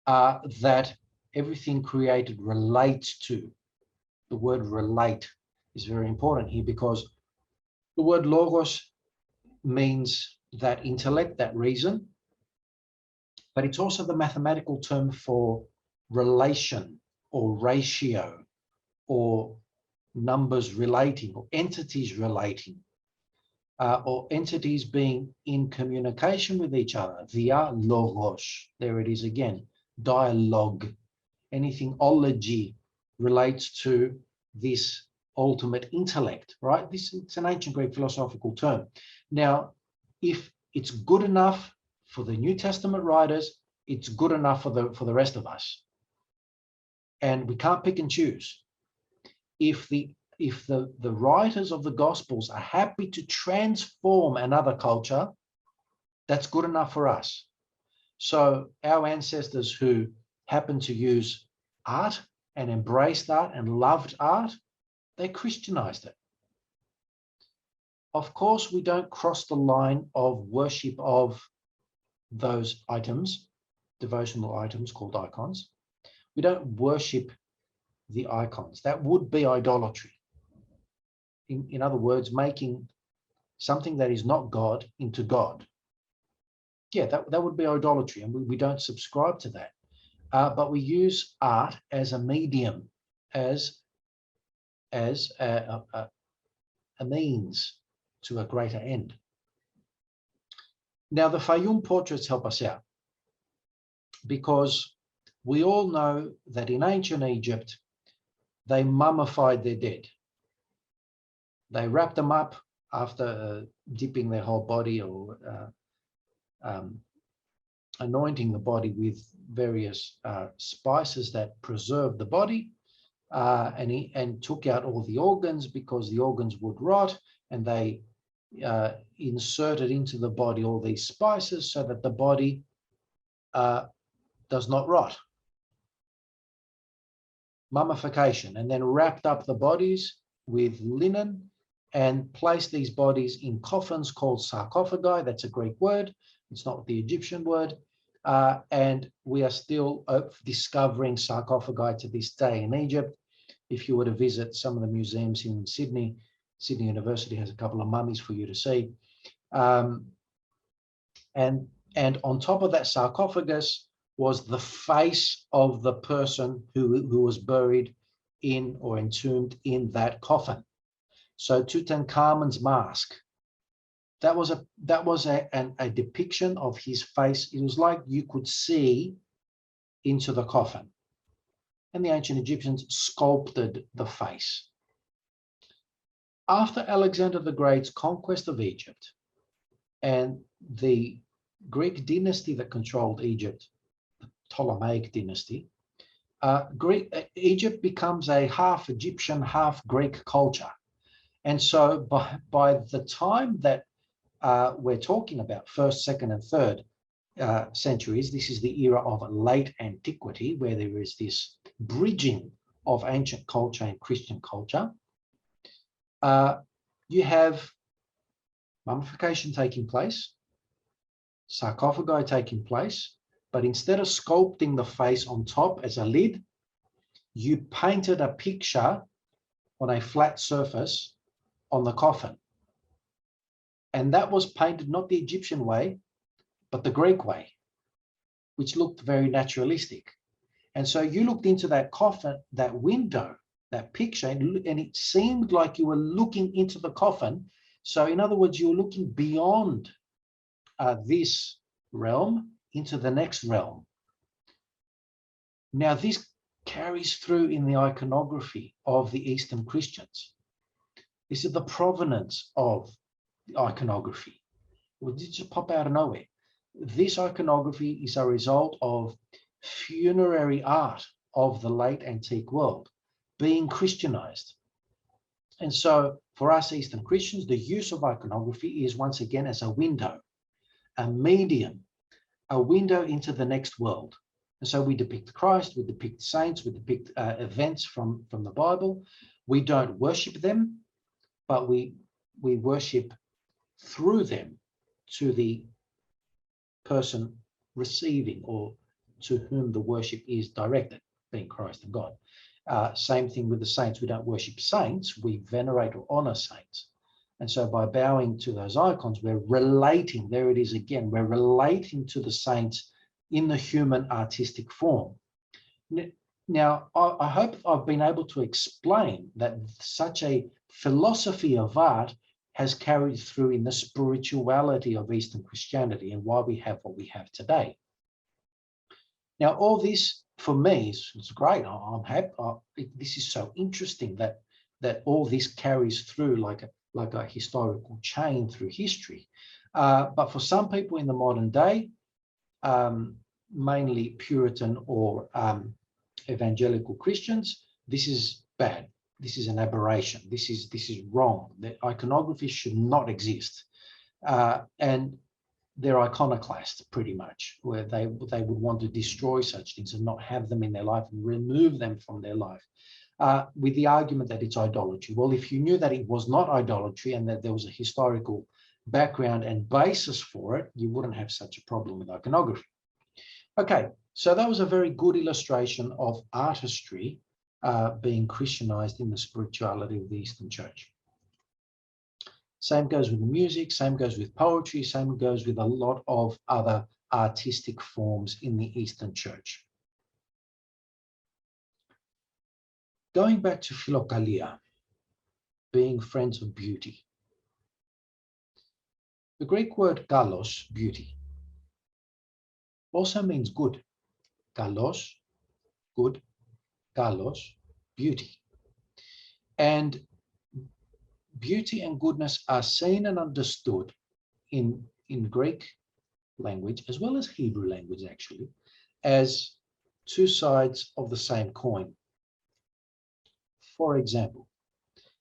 that everything created relates to. The word relate is very important here, because the word logos means that intellect, that reason, but it's also the mathematical term for relation or ratio or numbers relating or entities relating or entities being in communication with each other. Dialogos, there it is again, dialogue. Anything ology relates to this ultimate intellect, right? It's an ancient Greek philosophical term. Now, if it's good enough for the New Testament writers, it's good enough for the rest of us. And we can't pick and choose. If the writers of the Gospels are happy to transform another culture, that's good enough for us. So our ancestors who happened to use art and embraced art and loved art, they Christianized it. Of course, we don't cross the line of worship of those items, devotional items called icons. We don't worship the icons. That would be idolatry. In other words, making something that is not God into God. Yeah, that would be idolatry, and we don't subscribe to that. But we use art as a medium, as a means to a greater end. Now, the Fayum portraits help us out, because we all know that in ancient Egypt, they mummified their dead. They wrapped them up after dipping their whole body or anointing the body with various spices that preserved the body, and took out all the organs, because the organs would rot, and they inserted into the body all these spices so that the body does not rot. Mummification, and then wrapped up the bodies with linen and placed these bodies in coffins called sarcophagi. That's a Greek word. It's not the Egyptian word. And we are still discovering sarcophagi to this day in Egypt. If you were to visit some of the museums in Sydney, Sydney University has a couple of mummies for you to see. And on top of that sarcophagus was the face of the person who was buried in or entombed in that coffin. So Tutankhamun's mask, that was a depiction of his face. It was like you could see into the coffin. And the ancient Egyptians sculpted the face. After Alexander the Great's conquest of Egypt and the Greek dynasty that controlled Egypt, the Ptolemaic dynasty, Egypt becomes a half Egyptian, half Greek culture. And so by the time that we're talking about first, second, and third centuries, this is the era of late antiquity, where there is this bridging of ancient culture and Christian culture. You have mummification taking place, sarcophagi taking place, but instead of sculpting the face on top as a lid, you painted a picture on a flat surface on the coffin. And that was painted not the Egyptian way, but the Greek way, which looked very naturalistic. And so you looked into that coffin, that window, that picture, and it seemed like you were looking into the coffin. So in other words, you were looking beyond this realm into the next realm. Now, this carries through in the iconography of the Eastern Christians. This is the provenance of the iconography. It did just pop out of nowhere. This iconography is a result of funerary art of the late antique world being Christianized. And so for us Eastern Christians, the use of iconography is once again as a window, a medium, a window into the next world. And so we depict Christ, we depict saints, we depict events from the Bible. We don't worship them, but we worship through them to the person receiving or to whom the worship is directed, being Christ and God. Same thing with the saints. We don't worship saints, we venerate or honor saints. And so by bowing to those icons, we're relating, there it is again, we're relating to the saints in the human artistic form. Now, I hope I've been able to explain that such a philosophy of art has carried through in the spirituality of Eastern Christianity and why we have what we have today. Now, all this for me is great. I'm happy. This is so interesting that all this carries through like a historical chain through history. But for some people in the modern day, mainly Puritan or evangelical Christians, this is bad. This is an aberration. This is wrong. The iconography should not exist. And they're iconoclasts pretty much, where they would want to destroy such things and not have them in their life and remove them from their life, with the argument that it's idolatry. Well, if you knew that it was not idolatry and that there was a historical background and basis for it, you wouldn't have such a problem with iconography. Okay, so that was a very good illustration of artistry being Christianized in the spirituality of the Eastern Church. Same goes with music, same goes with poetry, same goes with a lot of other artistic forms in the Eastern Church. Going back to philokalia, being friends of beauty. The Greek word kalos, beauty, also means good. Kalos, good, kalos, beauty. And beauty and goodness are seen and understood in Greek language, as well as Hebrew language actually, as two sides of the same coin. For example,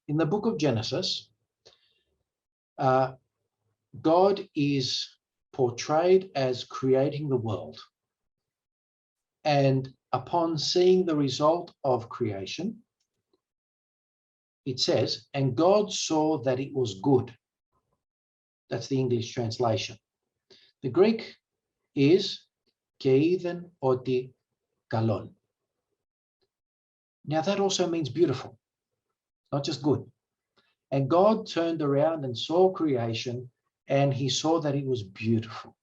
in the book of Genesis, God is portrayed as creating the world. And upon seeing the result of creation, it says, and God saw that it was good. That's the English translation. The Greek is keiden oti kalon. Now that also means beautiful, not just good. And God turned around and saw creation, and he saw that it was beautiful.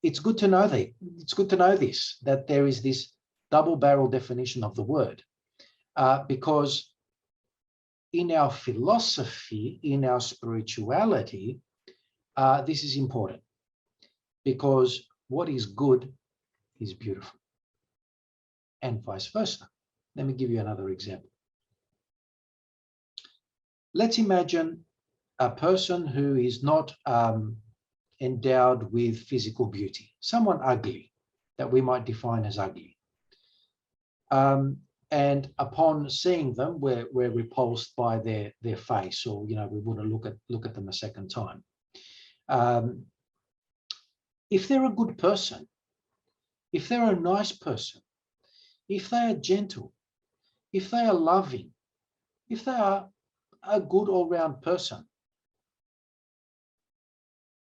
It's good to know that. It's good to know this, that there is this double-barrel definition of the word, because in our philosophy, in our spirituality, this is important, because what is good is beautiful, and vice versa. Let me give you another example. Let's imagine a person who is not endowed with physical beauty, someone ugly that we might define as ugly. And upon seeing them, we're repulsed by their face, or we wouldn't look at them a second time. If they're a good person, if they're a nice person, if they are gentle, if they are loving, if they are a good all-round person,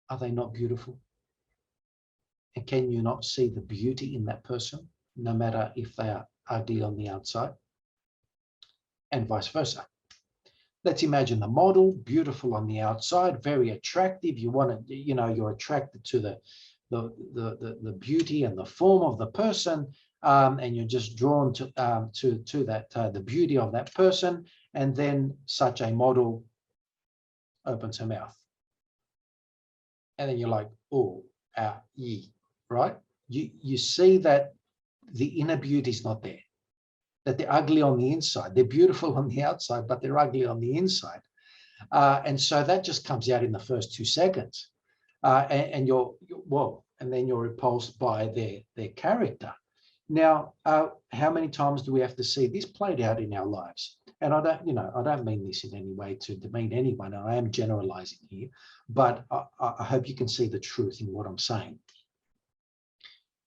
are they not beautiful? And can you not see the beauty in that person, no matter if they are ugly on the outside? And vice versa. Let's imagine the model, beautiful on the outside, very attractive. You want to, you're attracted to the beauty and the form of the person, and you're just drawn to that the beauty of that person. And then such a model opens her mouth, and then you're like, oh, right? You see that the inner beauty is not there, that they're ugly on the inside. They're beautiful on the outside, but they're ugly on the inside. And so that just comes out in the first 2 seconds. And you're whoa, and then you're repulsed by their character. Now, how many times do we have to see this played out in our lives? And I don't mean this in any way to demean anyone. I am generalizing here, but I hope you can see the truth in what I'm saying,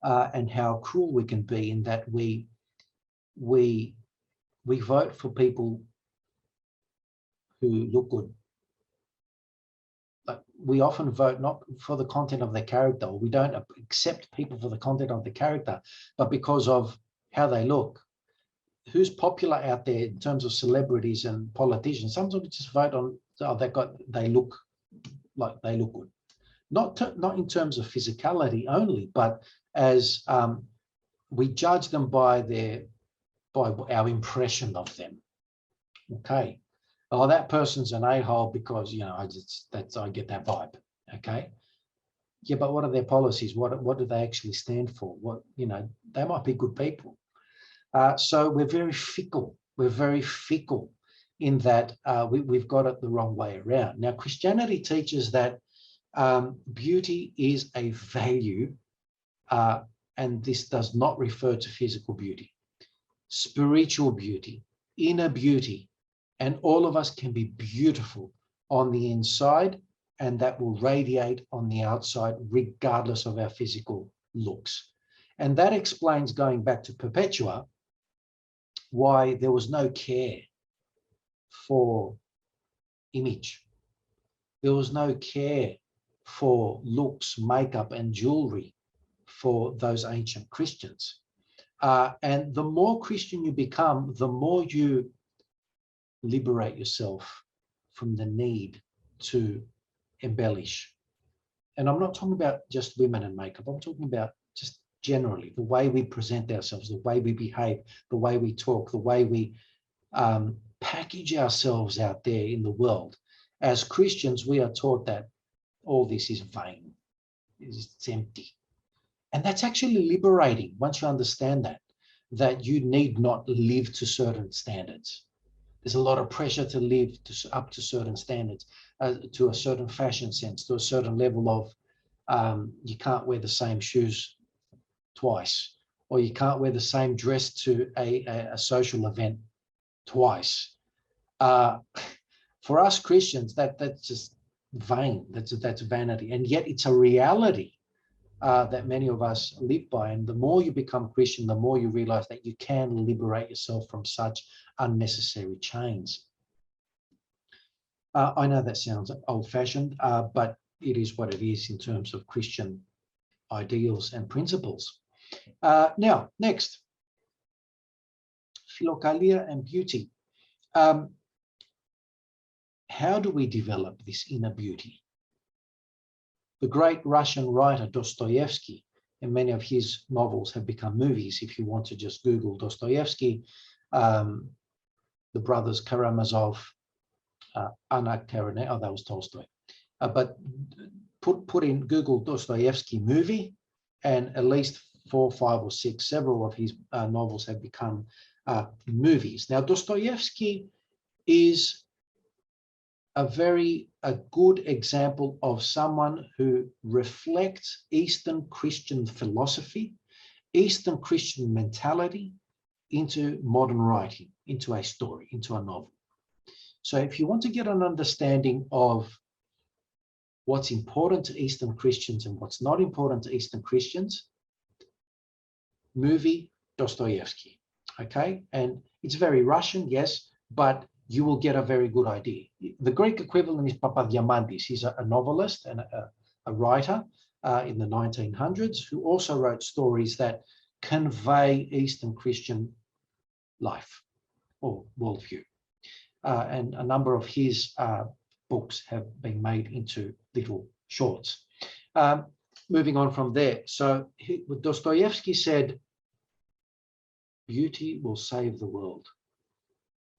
and how cruel we can be in that we vote for people who look good. Like, we often vote not for the content of their character, or we don't accept people for the content of the character, but because of how they look. Who's popular out there in terms of celebrities and politicians? Sometimes we just vote on, they look good. Not in terms of physicality only, but as we judge them by our impression of them. Okay. Oh, that person's an a-hole because, I get that vibe. Okay. Yeah, but what are their policies? What do they actually stand for? They might be good people. So we're very fickle. We're very fickle in that we've got it the wrong way around. Now, Christianity teaches that beauty is a value, and this does not refer to physical beauty. Spiritual beauty, inner beauty, and all of us can be beautiful on the inside, and that will radiate on the outside regardless of our physical looks. And that explains, going back to Perpetua, why there was no care for image. There was no care for looks, makeup, and jewelry for those ancient Christians. And the more Christian you become, the more you liberate yourself from the need to embellish. And I'm not talking about just women and makeup. I'm talking about just generally the way we present ourselves, the way we behave, the way we talk, the way we package ourselves out there in the world. As Christians, we are taught that all this is vain, it's empty. And that's actually liberating once you understand that you need not live to certain standards. There's a lot of pressure to live up to certain standards, to a certain fashion sense, to a certain level of, you can't wear the same shoes twice, or you can't wear the same dress to a social event twice. For us Christians, that's just vain. That's vanity, and yet it's a reality that many of us live by. And the more you become Christian, the more you realize that you can liberate yourself from such unnecessary chains. I know that sounds old-fashioned, but it is what it is in terms of Christian ideals and principles. Now, next, philokalia and beauty. How do we develop this inner beauty? The great Russian writer Dostoevsky, and many of his novels have become movies. If you want to just Google Dostoevsky, the brothers Karamazov, Anna Karenina, oh, that was Tolstoy. But put in Google Dostoevsky movie, and at least 4, 5, or 6, several of his novels have become movies. Now, Dostoevsky is a good example of someone who reflects Eastern Christian philosophy, Eastern Christian mentality into modern writing, into a story, into a novel. So if you want to get an understanding of what's important to Eastern Christians and what's not important to Eastern Christians, movie Dostoevsky, okay? And it's very Russian, yes, but you will get a very good idea. The Greek equivalent is Papadiamantis. He's a novelist and a writer in the 1900s who also wrote stories that convey Eastern Christian life or worldview. And a number of his books have been made into little shorts. Moving on from there. So Dostoevsky said, beauty will save the world.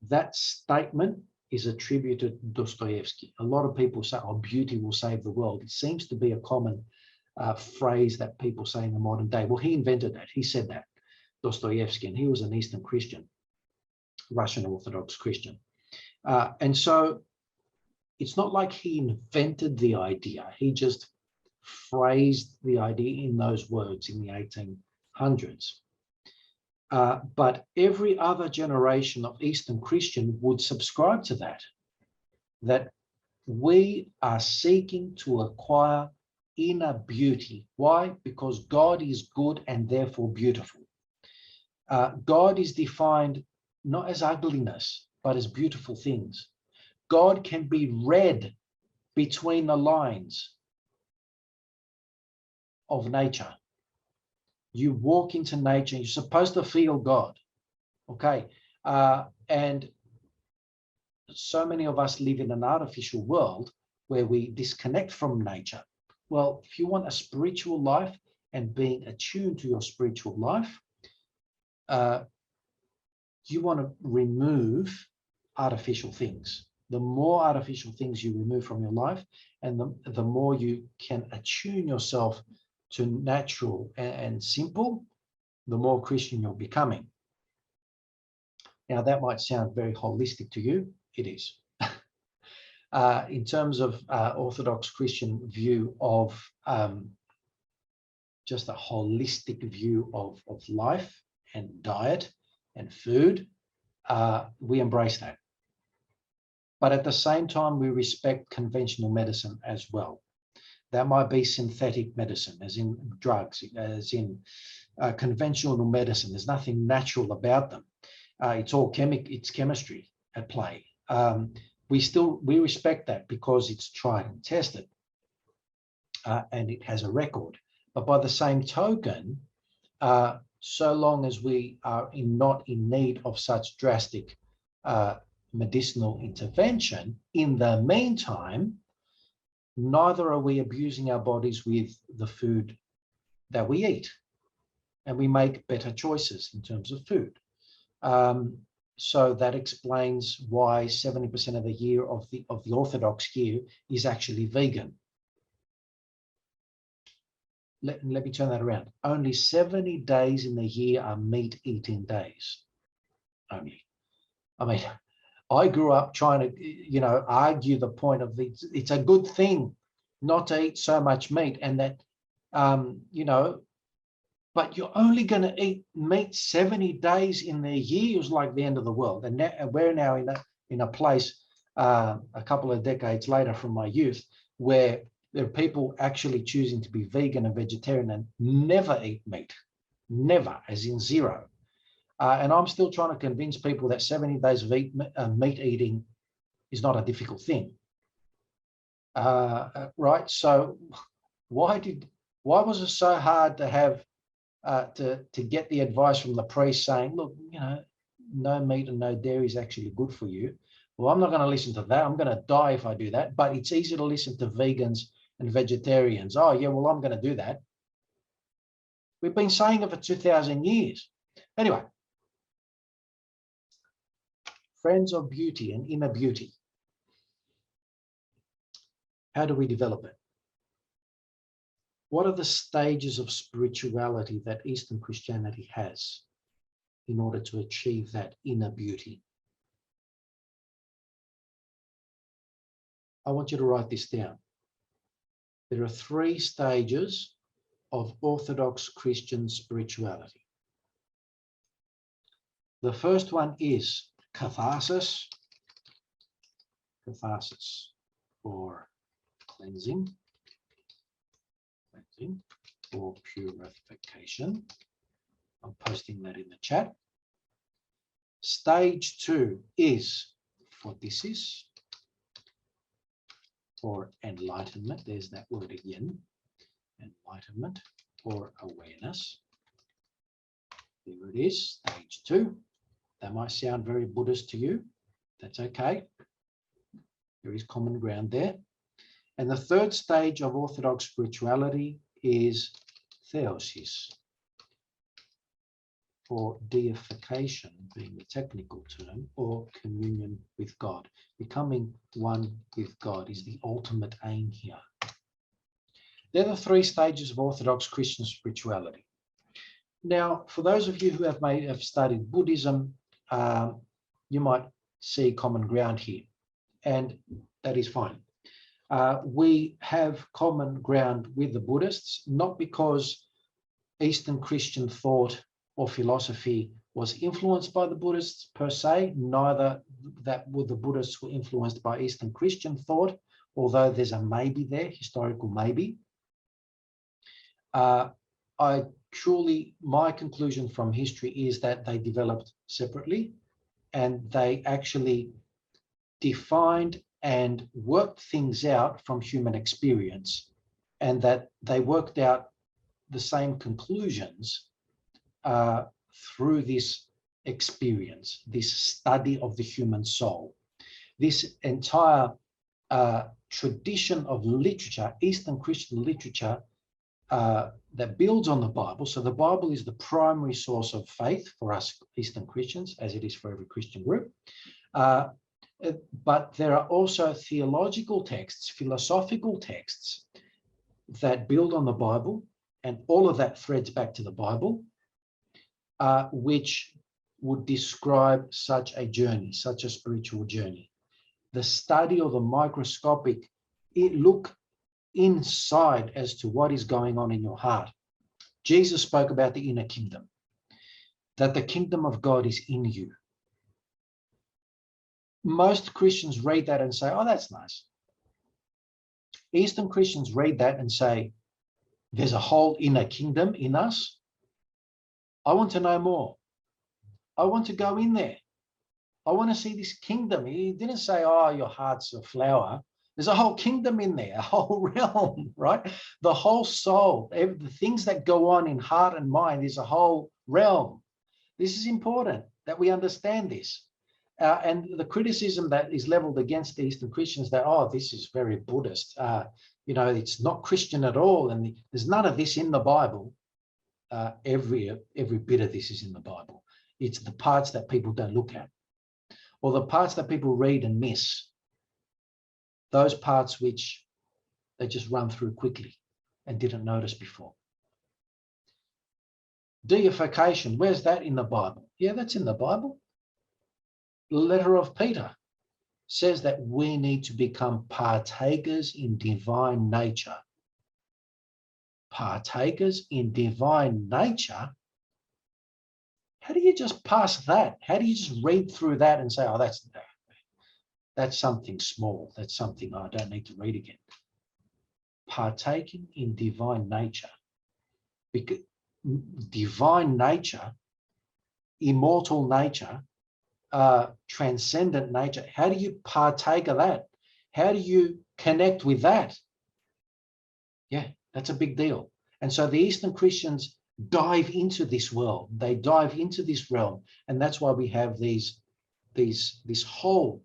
That statement is attributed to Dostoevsky. A lot of people say, oh, beauty will save the world. It seems to be a common phrase that people say in the modern day. Well, he invented that. He said that, Dostoevsky, and he was an Eastern Christian, Russian Orthodox Christian. And so it's not like he invented the idea. He just phrased the idea in those words in the 1800s. But every other generation of Eastern Christian would subscribe to that we are seeking to acquire inner beauty. Why? Because God is good and therefore beautiful. God is defined not as ugliness, but as beautiful things. God can be read between the lines of nature. You walk into nature, you're supposed to feel God, okay? And so many of us live in an artificial world where we disconnect from nature. Well, if you want a spiritual life and being attuned to your spiritual life, you want to remove artificial things. The more artificial things you remove from your life, and the more you can attune yourself to natural and simple, the more Christian you're becoming. Now, that might sound very holistic to you. It is. In terms of Orthodox Christian view of just a holistic view of life and diet and food, we embrace that. But at the same time, we respect conventional medicine as well. That might be synthetic medicine, as in drugs, as in conventional medicine. There's nothing natural about them. It's all it's chemistry at play. We respect that because it's tried and tested, and it has a record. But by the same token, so long as we are not in need of such drastic medicinal intervention, in the meantime, neither are we abusing our bodies with the food that we eat, and we make better choices in terms of food. So that explains why 70% of the year of the Orthodox year is actually vegan. Let me turn that around. Only 70 days in the year are meat-eating days. Only. I mean, I grew up trying to, argue the point of it's a good thing not to eat so much meat, and that, but you're only going to eat meat 70 days in the year. It was like the end of the world. And we're now in a place a couple of decades later from my youth where There are people actually choosing to be vegan and vegetarian and never eat meat. Never, as in zero. And I'm still trying to convince people that 70 days of meat eating is not a difficult thing. Right? So why was it so hard to have to get the advice from the priest saying, look, you know, no meat and no dairy is actually good for you? Well, I'm not going to listen to that. I'm going to die if I do that. But it's easy to listen to vegans and vegetarians. Oh, yeah, well, I'm going to do that. We've been saying it for 2,000 years. Anyway, friends of beauty and inner beauty. How do we develop it? What are the stages of spirituality that Eastern Christianity has in order to achieve that inner beauty? I want you to write this down. There are 3 stages of Orthodox Christian spirituality. The first one is catharsis, or cleansing or purification. I'm posting that in the chat. Stage 2 is theosis, or enlightenment. There's that word again. Enlightenment or awareness. There it is, stage 2. That might sound very Buddhist to you. That's okay. There is common ground there. And the third stage of Orthodox spirituality is Theosis, or deification being the technical term, or communion with God. Becoming one with God is the ultimate aim here. They're the 3 stages of Orthodox Christian spirituality. Now, for those of you who have studied Buddhism, you might see common ground here, and that is fine. We have common ground with the Buddhists, not because Eastern Christian thought or philosophy was influenced by the Buddhists per se, neither that the Buddhists were influenced by Eastern Christian thought, although there's a maybe there, historical maybe. My conclusion from history is that they developed separately, and they actually defined and worked things out from human experience, and that they worked out the same conclusions through this experience, this study of the human soul. This entire tradition of literature, Eastern Christian literature, that builds on the Bible. So the Bible is the primary source of faith for us Eastern Christians, as it is for every Christian group. But there are also theological texts, philosophical texts that build on the Bible, and all of that threads back to the Bible, which would describe such a journey, such a spiritual journey. The study of the microscopic look inside as to what is going on in your heart. Jesus spoke about the inner kingdom, that the kingdom of God is in you. Most Christians read that and say, oh, that's nice. Eastern Christians read that and say, there's a whole inner kingdom in us. I want to know more. I want to go in there. I want to see this kingdom. He didn't say, oh, your heart's a flower. There's a whole kingdom in there, a whole realm, right? The whole soul, the things that go on in heart and mind is a whole realm. This is important that we understand this. And the criticism that is leveled against the Eastern Christians that, oh, this is very Buddhist, it's not Christian at all, and there's none of this in the Bible. Every bit of this is in the Bible. It's the parts that people don't look at, or the parts that people read and miss. Those parts which they just run through quickly and didn't notice before. Deification, where's that in the Bible? Yeah, that's in the Bible. The letter of Peter says that we need to become partakers in divine nature. Partakers in divine nature? How do you just pass that? How do you just read through that and say, oh, that's something small. That's something I don't need to read again. partaking in divine nature. Because divine nature, immortal nature, transcendent nature, how do you partake of that? How do you connect with that? Yeah, that's a big deal. And so the Eastern Christians dive into this world. They dive into this realm. And that's why we have this whole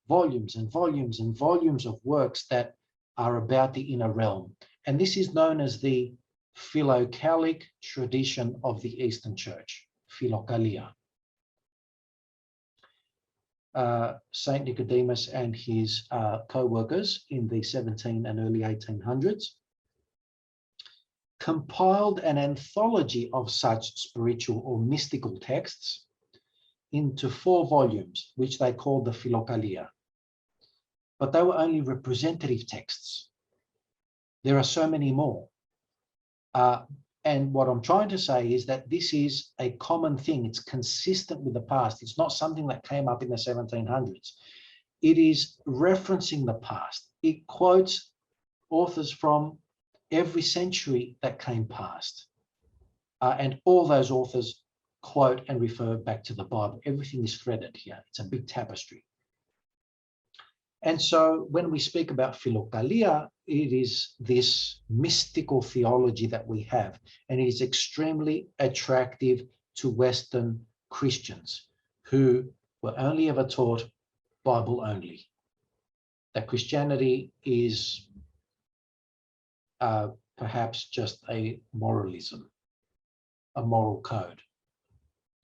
volumes and volumes and volumes of works that are about the inner realm. And this is known as the philokalic tradition of the Eastern Church, philokalia. Saint Nicodemus and his co-workers in the 17 and early 1800s compiled an anthology of such spiritual or mystical texts into 4 volumes, which they called the Philokalia. But they were only representative texts. There are so many more. And what I'm trying to say is that this is a common thing. It's consistent with the past. It's not something that came up in the 1700s. It is referencing the past. It quotes authors from every century that came past. And all those authors quote and refer back to the Bible. Everything is threaded here. It's a big tapestry. And so when we speak about philokalia, it is this mystical theology that we have, and it is extremely attractive to Western Christians who were only ever taught Bible only. That Christianity is perhaps just a moralism, a moral code,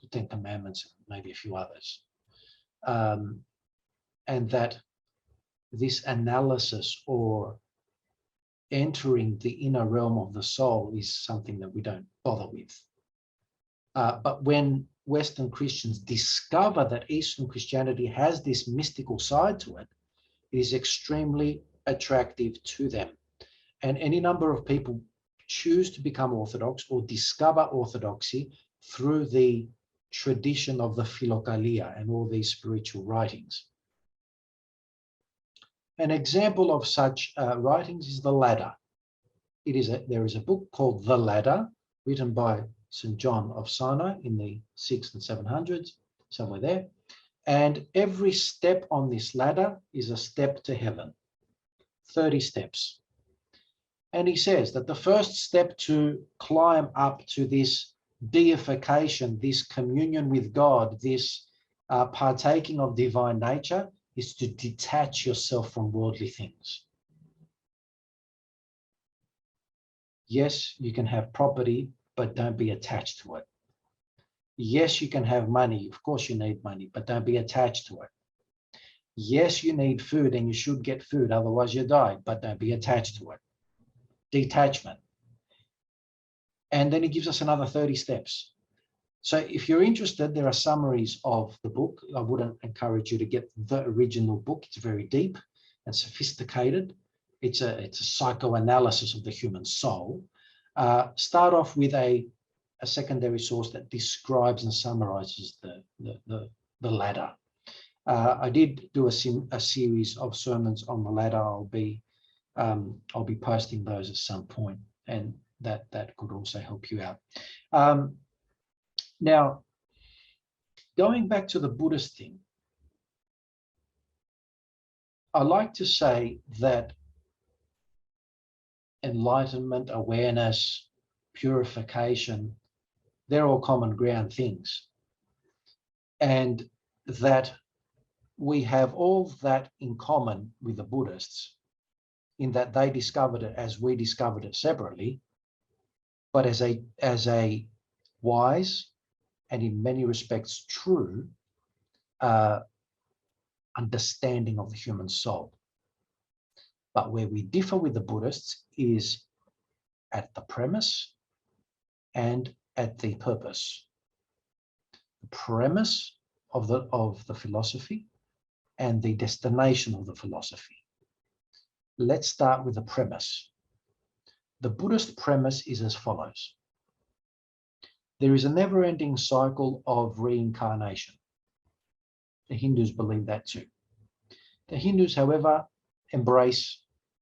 the 10 Commandments, maybe a few others. And that this analysis or entering the inner realm of the soul is something that we don't bother with. But when Western Christians discover that Eastern Christianity has this mystical side to it, it is extremely attractive to them. And any number of people choose to become Orthodox or discover Orthodoxy through the tradition of the Philokalia and all these spiritual writings. An example of such writings is the Ladder. There is a book called The Ladder, written by St. John of Sinai in the 600s and 700s, somewhere there. And every step on this ladder is a step to heaven, 30 steps. And he says that the first step to climb up to this deification, this communion with God, this partaking of divine nature, is to detach yourself from worldly things. Yes, you can have property, but don't be attached to it. Yes, you can have money. Of course you need money, but don't be attached to it. Yes, you need food and you should get food, otherwise you die, but don't be attached to it. Detachment. And then he gives us another 30 steps. So if you're interested, there are summaries of the book. I wouldn't encourage you to get the original book. It's very deep and sophisticated. It's a psychoanalysis of the human soul. Start off with a secondary source that describes and summarizes the ladder. I did do a series of sermons on the ladder. I'll be posting those at some point, and that could also help you out. Now, going back to the Buddhist thing, I like to say that enlightenment, awareness, purification, they're all common ground things. And that we have all that in common with the Buddhists, in that they discovered it as we discovered it separately, but as a wise and in many respects true understanding of the human soul. But where we differ with the Buddhists is at the premise and at the purpose. The premise of the philosophy and the destination of the philosophy. Let's start with the premise. The Buddhist premise is as follows. There is a never-ending cycle of reincarnation. The Hindus believe that too. The Hindus, however, embrace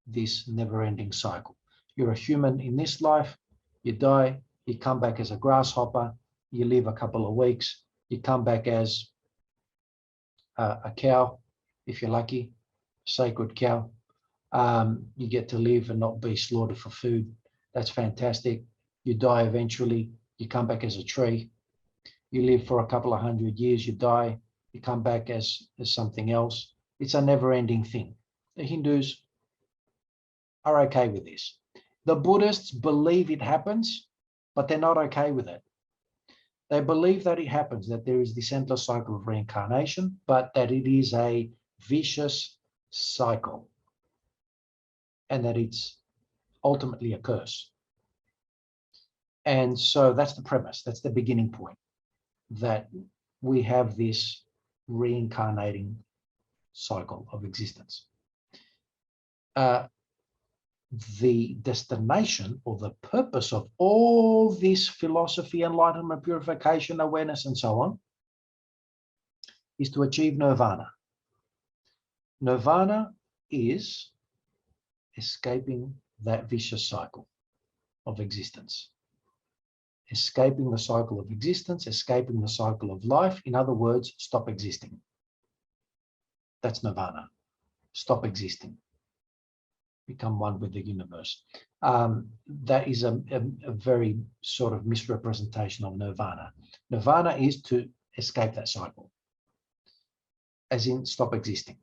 this never-ending cycle. You're a human in this life, you die, you come back as a grasshopper, you live a couple of weeks, you come back as a cow, if you're lucky, sacred cow. You get to live and not be slaughtered for food. That's fantastic. You die eventually, you come back as a tree. You live for a couple of 100 years, you die, you come back as something else. It's a never-ending thing. The Hindus are okay with this. The Buddhists believe it happens, but they're not okay with it. They believe that it happens, that there is this endless cycle of reincarnation, but that it is a vicious cycle and that it's ultimately a curse. And so that's the premise, that's the beginning point, that we have this reincarnating cycle of existence. The destination or the purpose of all this philosophy, enlightenment, purification, awareness, and so on, is to achieve nirvana. Nirvana is escaping that vicious cycle of existence. Escaping the cycle of existence, escaping the cycle of life. In other words, stop existing. That's nirvana. Stop existing. Become one with the universe. That is a very sort of misrepresentation of nirvana. Nirvana is to escape that cycle, as in stop existing.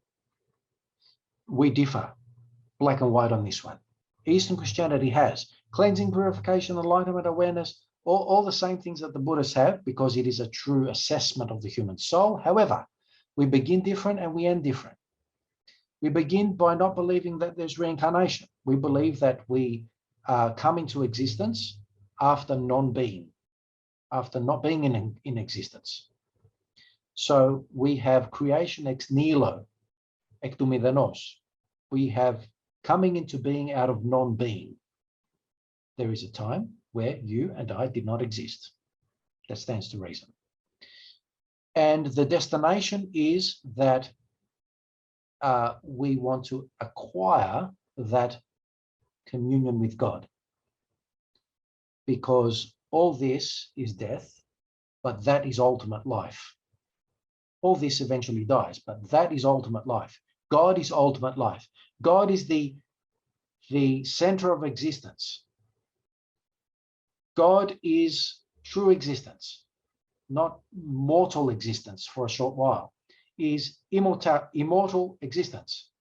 We differ, black and white on this one. Eastern Christianity has cleansing, purification, enlightenment, awareness, all the same things that the Buddhists have, because it is a true assessment of the human soul. However, we begin different and we end different. We begin by not believing that there's reincarnation. We believe that we come into existence after non-being, after not being in existence. So we have creation ex nihilo, ectu mithenos. We have coming into being out of non-being. There is a time where you and I did not exist. That stands to reason. And the destination is that we want to acquire that communion with God, because all this is death, but that is ultimate life. All this eventually dies, but that is ultimate life. God is ultimate life. God is the center of existence. God is true existence, not mortal existence for a short while. Is immortal existence,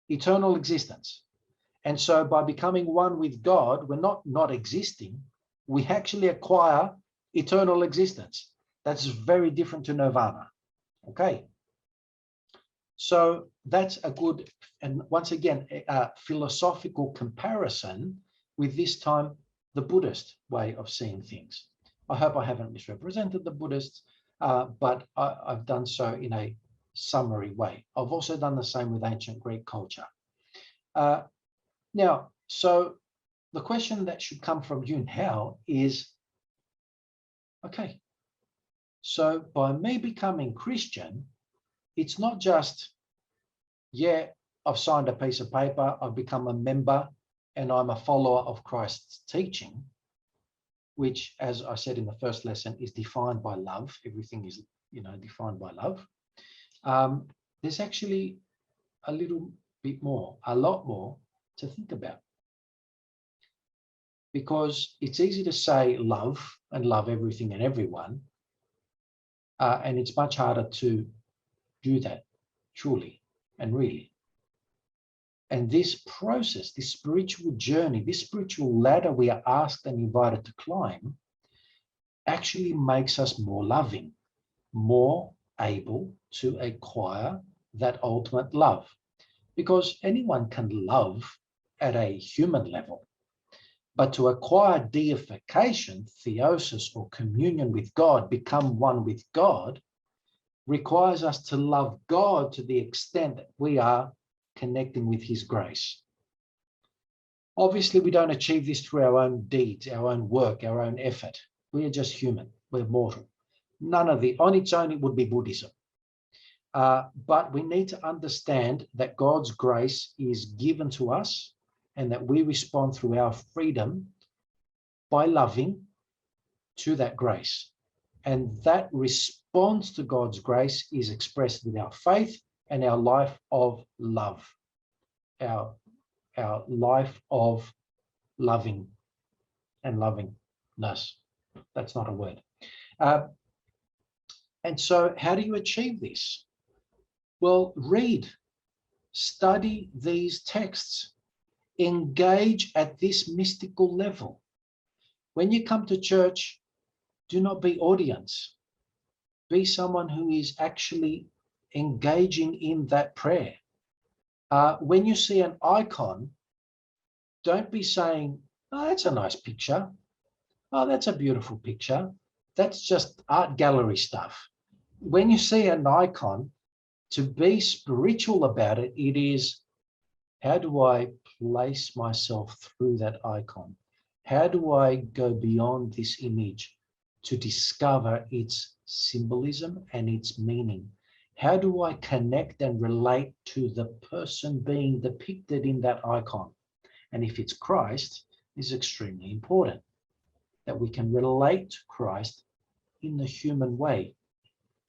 eternal existence. And so by becoming one with God, we're not existing, we actually acquire eternal existence. That's very different to nirvana. Okay. So that's a good, and once again, a philosophical comparison with this time the Buddhist way of seeing things. I hope I haven't misrepresented the Buddhists, but I've done so in a summary way. I've also done the same with ancient Greek culture. Now, so the question that should come from you now is, okay, so by me becoming Christian, it's not just, yeah, I've signed a piece of paper, I've become a member, and I'm a follower of Christ's teaching, which, as I said in the first lesson, is defined by love. Everything is, defined by love. There's actually a little bit more, a lot more to think about. Because it's easy to say love and love everything and everyone, and it's much harder to do that truly and really. And this process, this spiritual journey, this spiritual ladder we are asked and invited to climb actually makes us more loving, more able to acquire that ultimate love. Because anyone can love at a human level, but to acquire deification, theosis, or communion with God, become one with God, requires us to love God to the extent that we are connecting with his grace. Obviously, we don't achieve this through our own deeds, our own work, our own effort. We are just human, we're mortal. None of it, on its own, it would be Buddhism. But we need to understand that God's grace is given to us and that we respond through our freedom by loving to that grace. And that response to God's grace is expressed with our faith and our life of love, our life of loving and lovingness. That's not a word. And so how do you achieve this? Well, read, study these texts, engage at this mystical level. When you come to church, do not be audience. Be someone who is actually engaging in that prayer. When you see an icon, don't be saying, oh, that's a nice picture. Oh, that's a beautiful picture. That's just art gallery stuff. When you see an icon, to be spiritual about it, it is, how do I place myself through that icon? How do I go beyond this image to discover its symbolism and its meaning? How do I connect and relate to the person being depicted in that icon? And if it's Christ, it's extremely important that we can relate to Christ in the human way.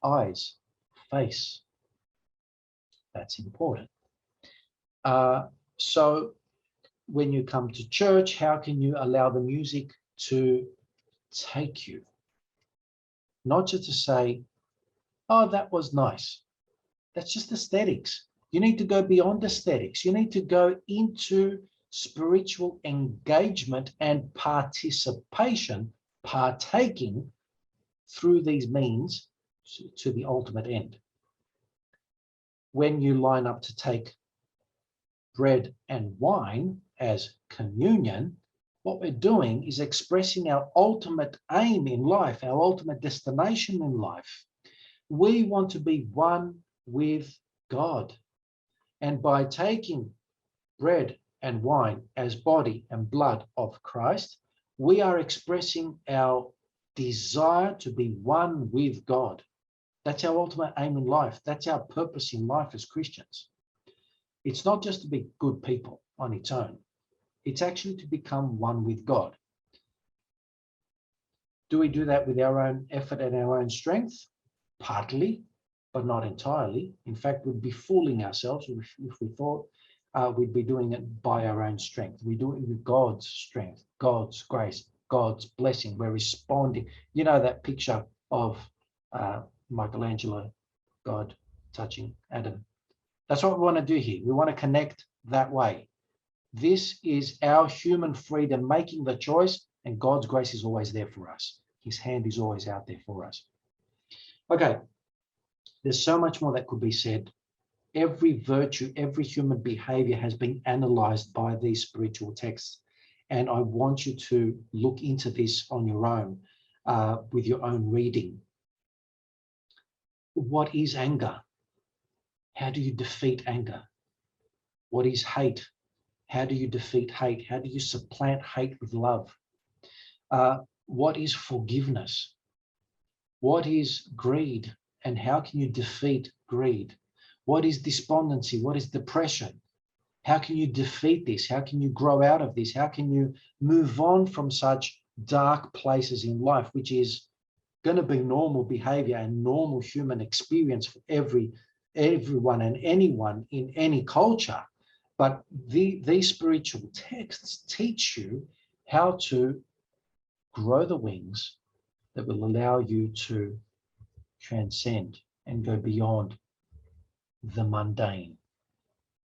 Eyes, face. That's important. So when you come to church, how can you allow the music to take you? Not just to say, oh, that was nice. That's just aesthetics. You need to go beyond aesthetics. You need to go into spiritual engagement and participation, partaking through these means to the ultimate end. When you line up to take bread and wine as communion, what we're doing is expressing our ultimate aim in life, our ultimate destination in life. We want to be one with God. And by taking bread and wine as body and blood of Christ, we are expressing our desire to be one with God. That's our ultimate aim in life. That's our purpose in life as Christians. It's not just to be good people on its own. It's actually to become one with God. Do we do that with our own effort and our own strength? Partly, but not entirely. In fact, we'd be fooling ourselves if we thought we'd be doing it by our own strength. We do it with God's strength, God's grace, God's blessing. We're responding. You know that picture of Michelangelo, God touching Adam. That's what we want to do here. We want to connect that way. This is our human freedom, making the choice, and God's grace is always there for us. His hand is always out there for us. Okay, there's so much more that could be said. Every virtue, every human behavior has been analyzed by these spiritual texts. And I want you to look into this on your own, with your own reading. What is anger? How do you defeat anger? What is hate? How do you defeat hate? How do you supplant hate with love? What is forgiveness? What is greed? And how can you defeat greed? What is despondency? What is depression? How can you defeat this? How can you grow out of this? How can you move on from such dark places in life, which is going to be normal behavior and normal human experience for everyone and anyone in any culture? But these spiritual texts teach you how to grow the wings that will allow you to transcend and go beyond the mundane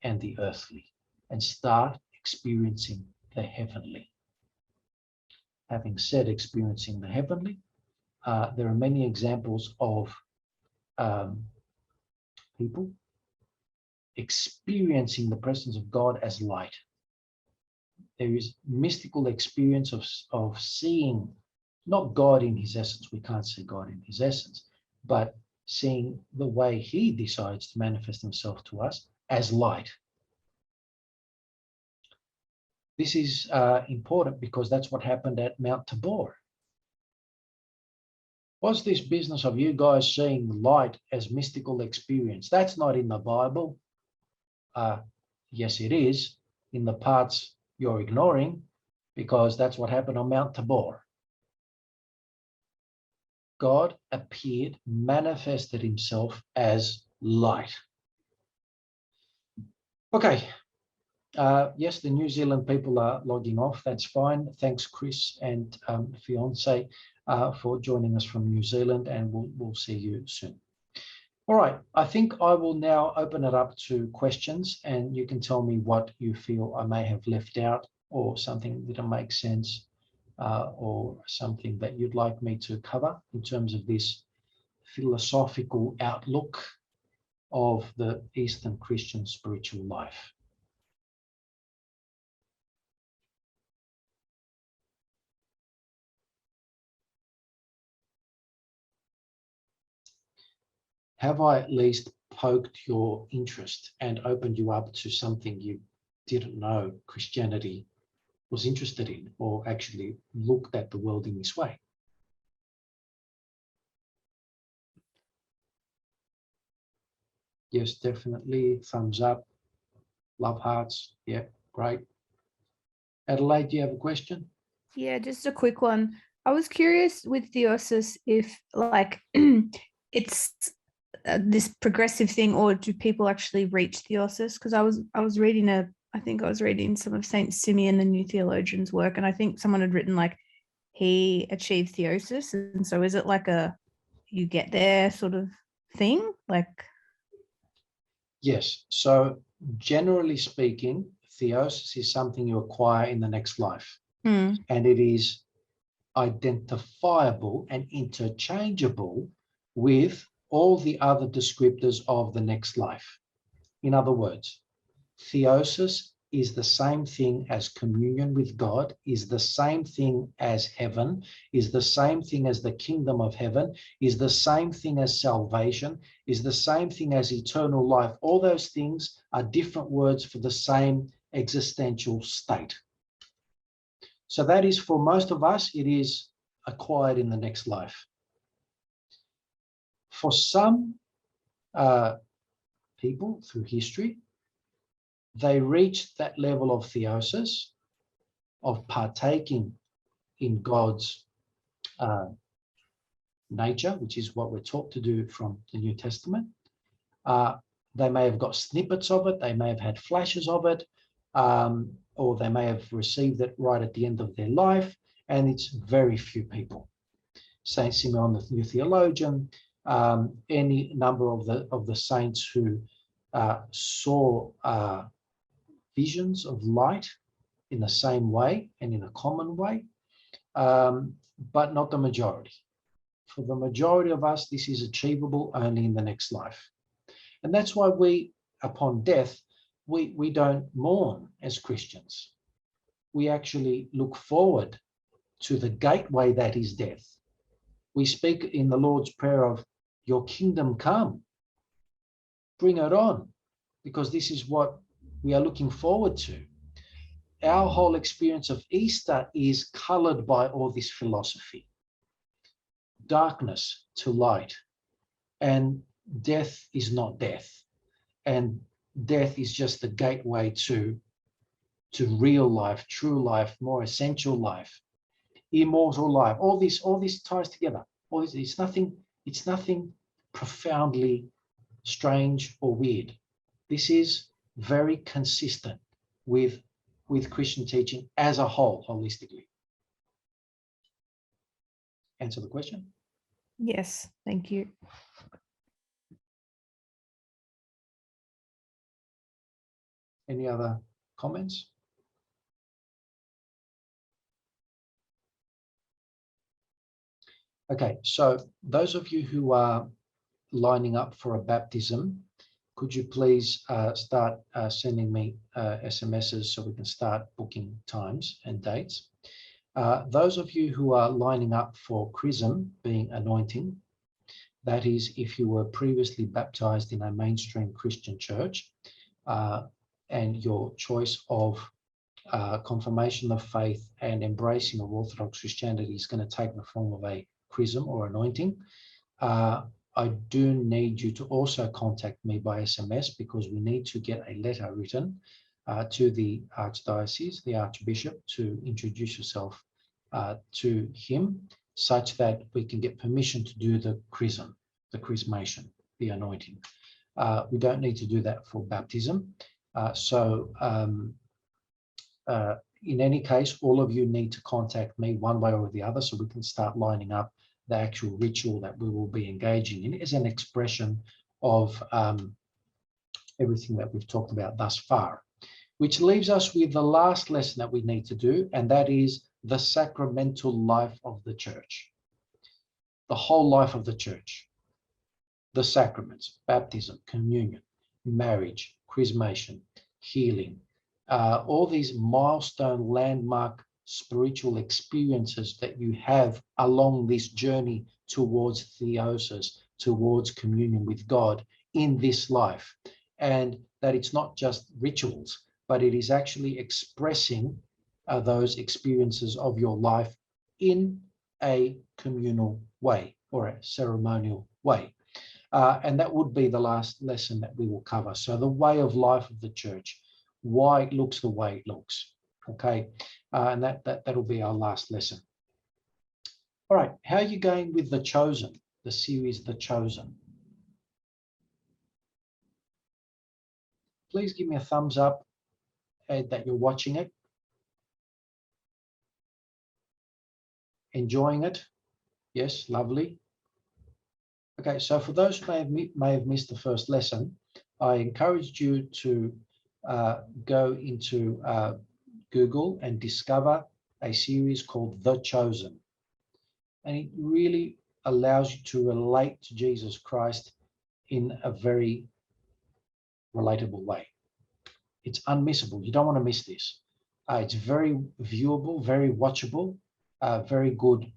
and the earthly and start experiencing the heavenly. Having said experiencing the heavenly, there are many examples of people experiencing the presence of God as light. There is mystical experience of seeing not God in his essence. We can't see God in his essence, but seeing the way he decides to manifest himself to us as light. This is important because that's what happened at Mount Tabor. What's this business of you guys seeing light as mystical experience? That's not in the Bible. Yes, it is in the parts you're ignoring, because that's what happened on Mount Tabor. God appeared, manifested himself as light. Okay. Yes, the New Zealand people are logging off. That's fine. Thanks, Chris and fiance, for joining us from New Zealand, and we'll see you soon. All right. I think I will now open it up to questions, and you can tell me what you feel I may have left out, or something that didn't make sense, or something that you'd like me to cover in terms of this philosophical outlook of the Eastern Christian spiritual life. Have I at least poked your interest and opened you up to something you didn't know Christianity was interested in, or actually looked at the world in this way? Yes, definitely. Thumbs up. Love hearts. Yeah, great. Adelaide, do you have a question? Yeah, just a quick one. I was curious with Theosis if like it's this progressive thing, or do people actually reach Theosis? Because I was reading I think I was reading some of Saint Simeon, the New Theologian's work, and I think someone had written like he achieved Theosis, and so is it like a you get there sort of thing? Like, Yes. So generally speaking, theosis is something you acquire in the next life, and it is identifiable and interchangeable with all the other descriptors of the next life. In other words, theosis is the same thing as communion with God, is the same thing as heaven, is the same thing as the kingdom of heaven, is the same thing as salvation, is the same thing as eternal life. All those things are different words for the same existential state. So that is, for most of us, it is acquired in the next life. For some people through history, they reached that level of theosis, of partaking in God's nature, which is what we're taught to do from the New Testament. They may have got snippets of it, they may have had flashes of it, or they may have received it right at the end of their life, and it's very few people. Saint Simeon, the New Theologian, any number of the saints who saw visions of light in the same way and in a common way, but not the majority. For the majority of us, this is achievable only in the next life. And that's why we, upon death, we don't mourn as Christians. We actually look forward to the gateway that is death. We speak in the Lord's Prayer of, your kingdom come, bring it on, because this is what we are looking forward to. Our whole experience of Easter is colored by all this philosophy. Darkness to light, and death is not death. And death is just the gateway to real life, true life, more essential life, immortal life. All this ties together. All this, it's nothing profoundly strange or weird. This is very consistent with Christian teaching as a whole, holistically. Answer the question? yes, thank you. Any other comments? Okay, so those of you who are lining up for a baptism, could you please start sending me SMSs so we can start booking times and dates. Those of you who are lining up for chrism, being anointing, that is if you were previously baptized in a mainstream Christian church, and your choice of confirmation of faith and embracing of Orthodox Christianity is going to take the form of a chrism or anointing, I do need you to also contact me by SMS, because we need to get a letter written to the archdiocese, the archbishop, to introduce yourself to him, such that we can get permission to do the chrism, the chrismation, the anointing. We don't need to do that for baptism. In any case, all of you need to contact me one way or the other so we can start lining up the actual ritual that we will be engaging in as an expression of everything that we've talked about thus far. Which leaves us with the last lesson that we need to do, and that is the sacramental life of the church. The whole life of the church. The sacraments, baptism, communion, marriage, chrismation, healing, all these milestone, landmark spiritual experiences that you have along this journey towards theosis, towards communion with God in this life. And that it's not just rituals, but it is actually expressing those experiences of your life in a communal way or a ceremonial way. And that would be the last lesson that we will cover. So the way of life of the church, why it looks the way it looks. Okay, and that'll be our last lesson. All right, how are you going with The Chosen, the series The Chosen? Please give me a thumbs up that you're watching it, enjoying it. Yes, lovely. Okay, so for those who may have missed the first lesson, I encouraged you to go into Google and discover a series called The Chosen. And it really allows you to relate to Jesus Christ in a very relatable way. It's unmissable. You don't want to miss this. It's very viewable, very watchable, very good,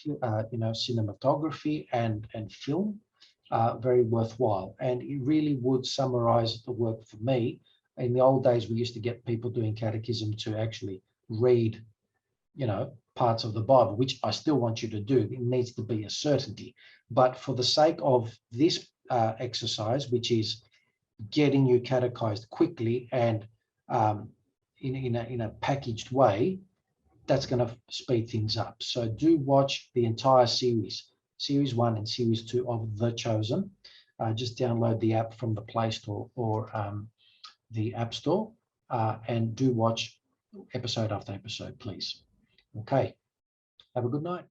cinematography and film, very worthwhile. And it really would summarize the work for me. In the old days, we used to get people doing catechism to actually read, parts of the Bible, which I still want you to do. It needs to be a certainty. But for the sake of this exercise, which is getting you catechized quickly and in a packaged way, that's going to speed things up. So do watch the entire series 1 and series 2 of The Chosen. Just download the app from the Play Store or the App Store, and do watch episode after episode, please. Okay, have a good night.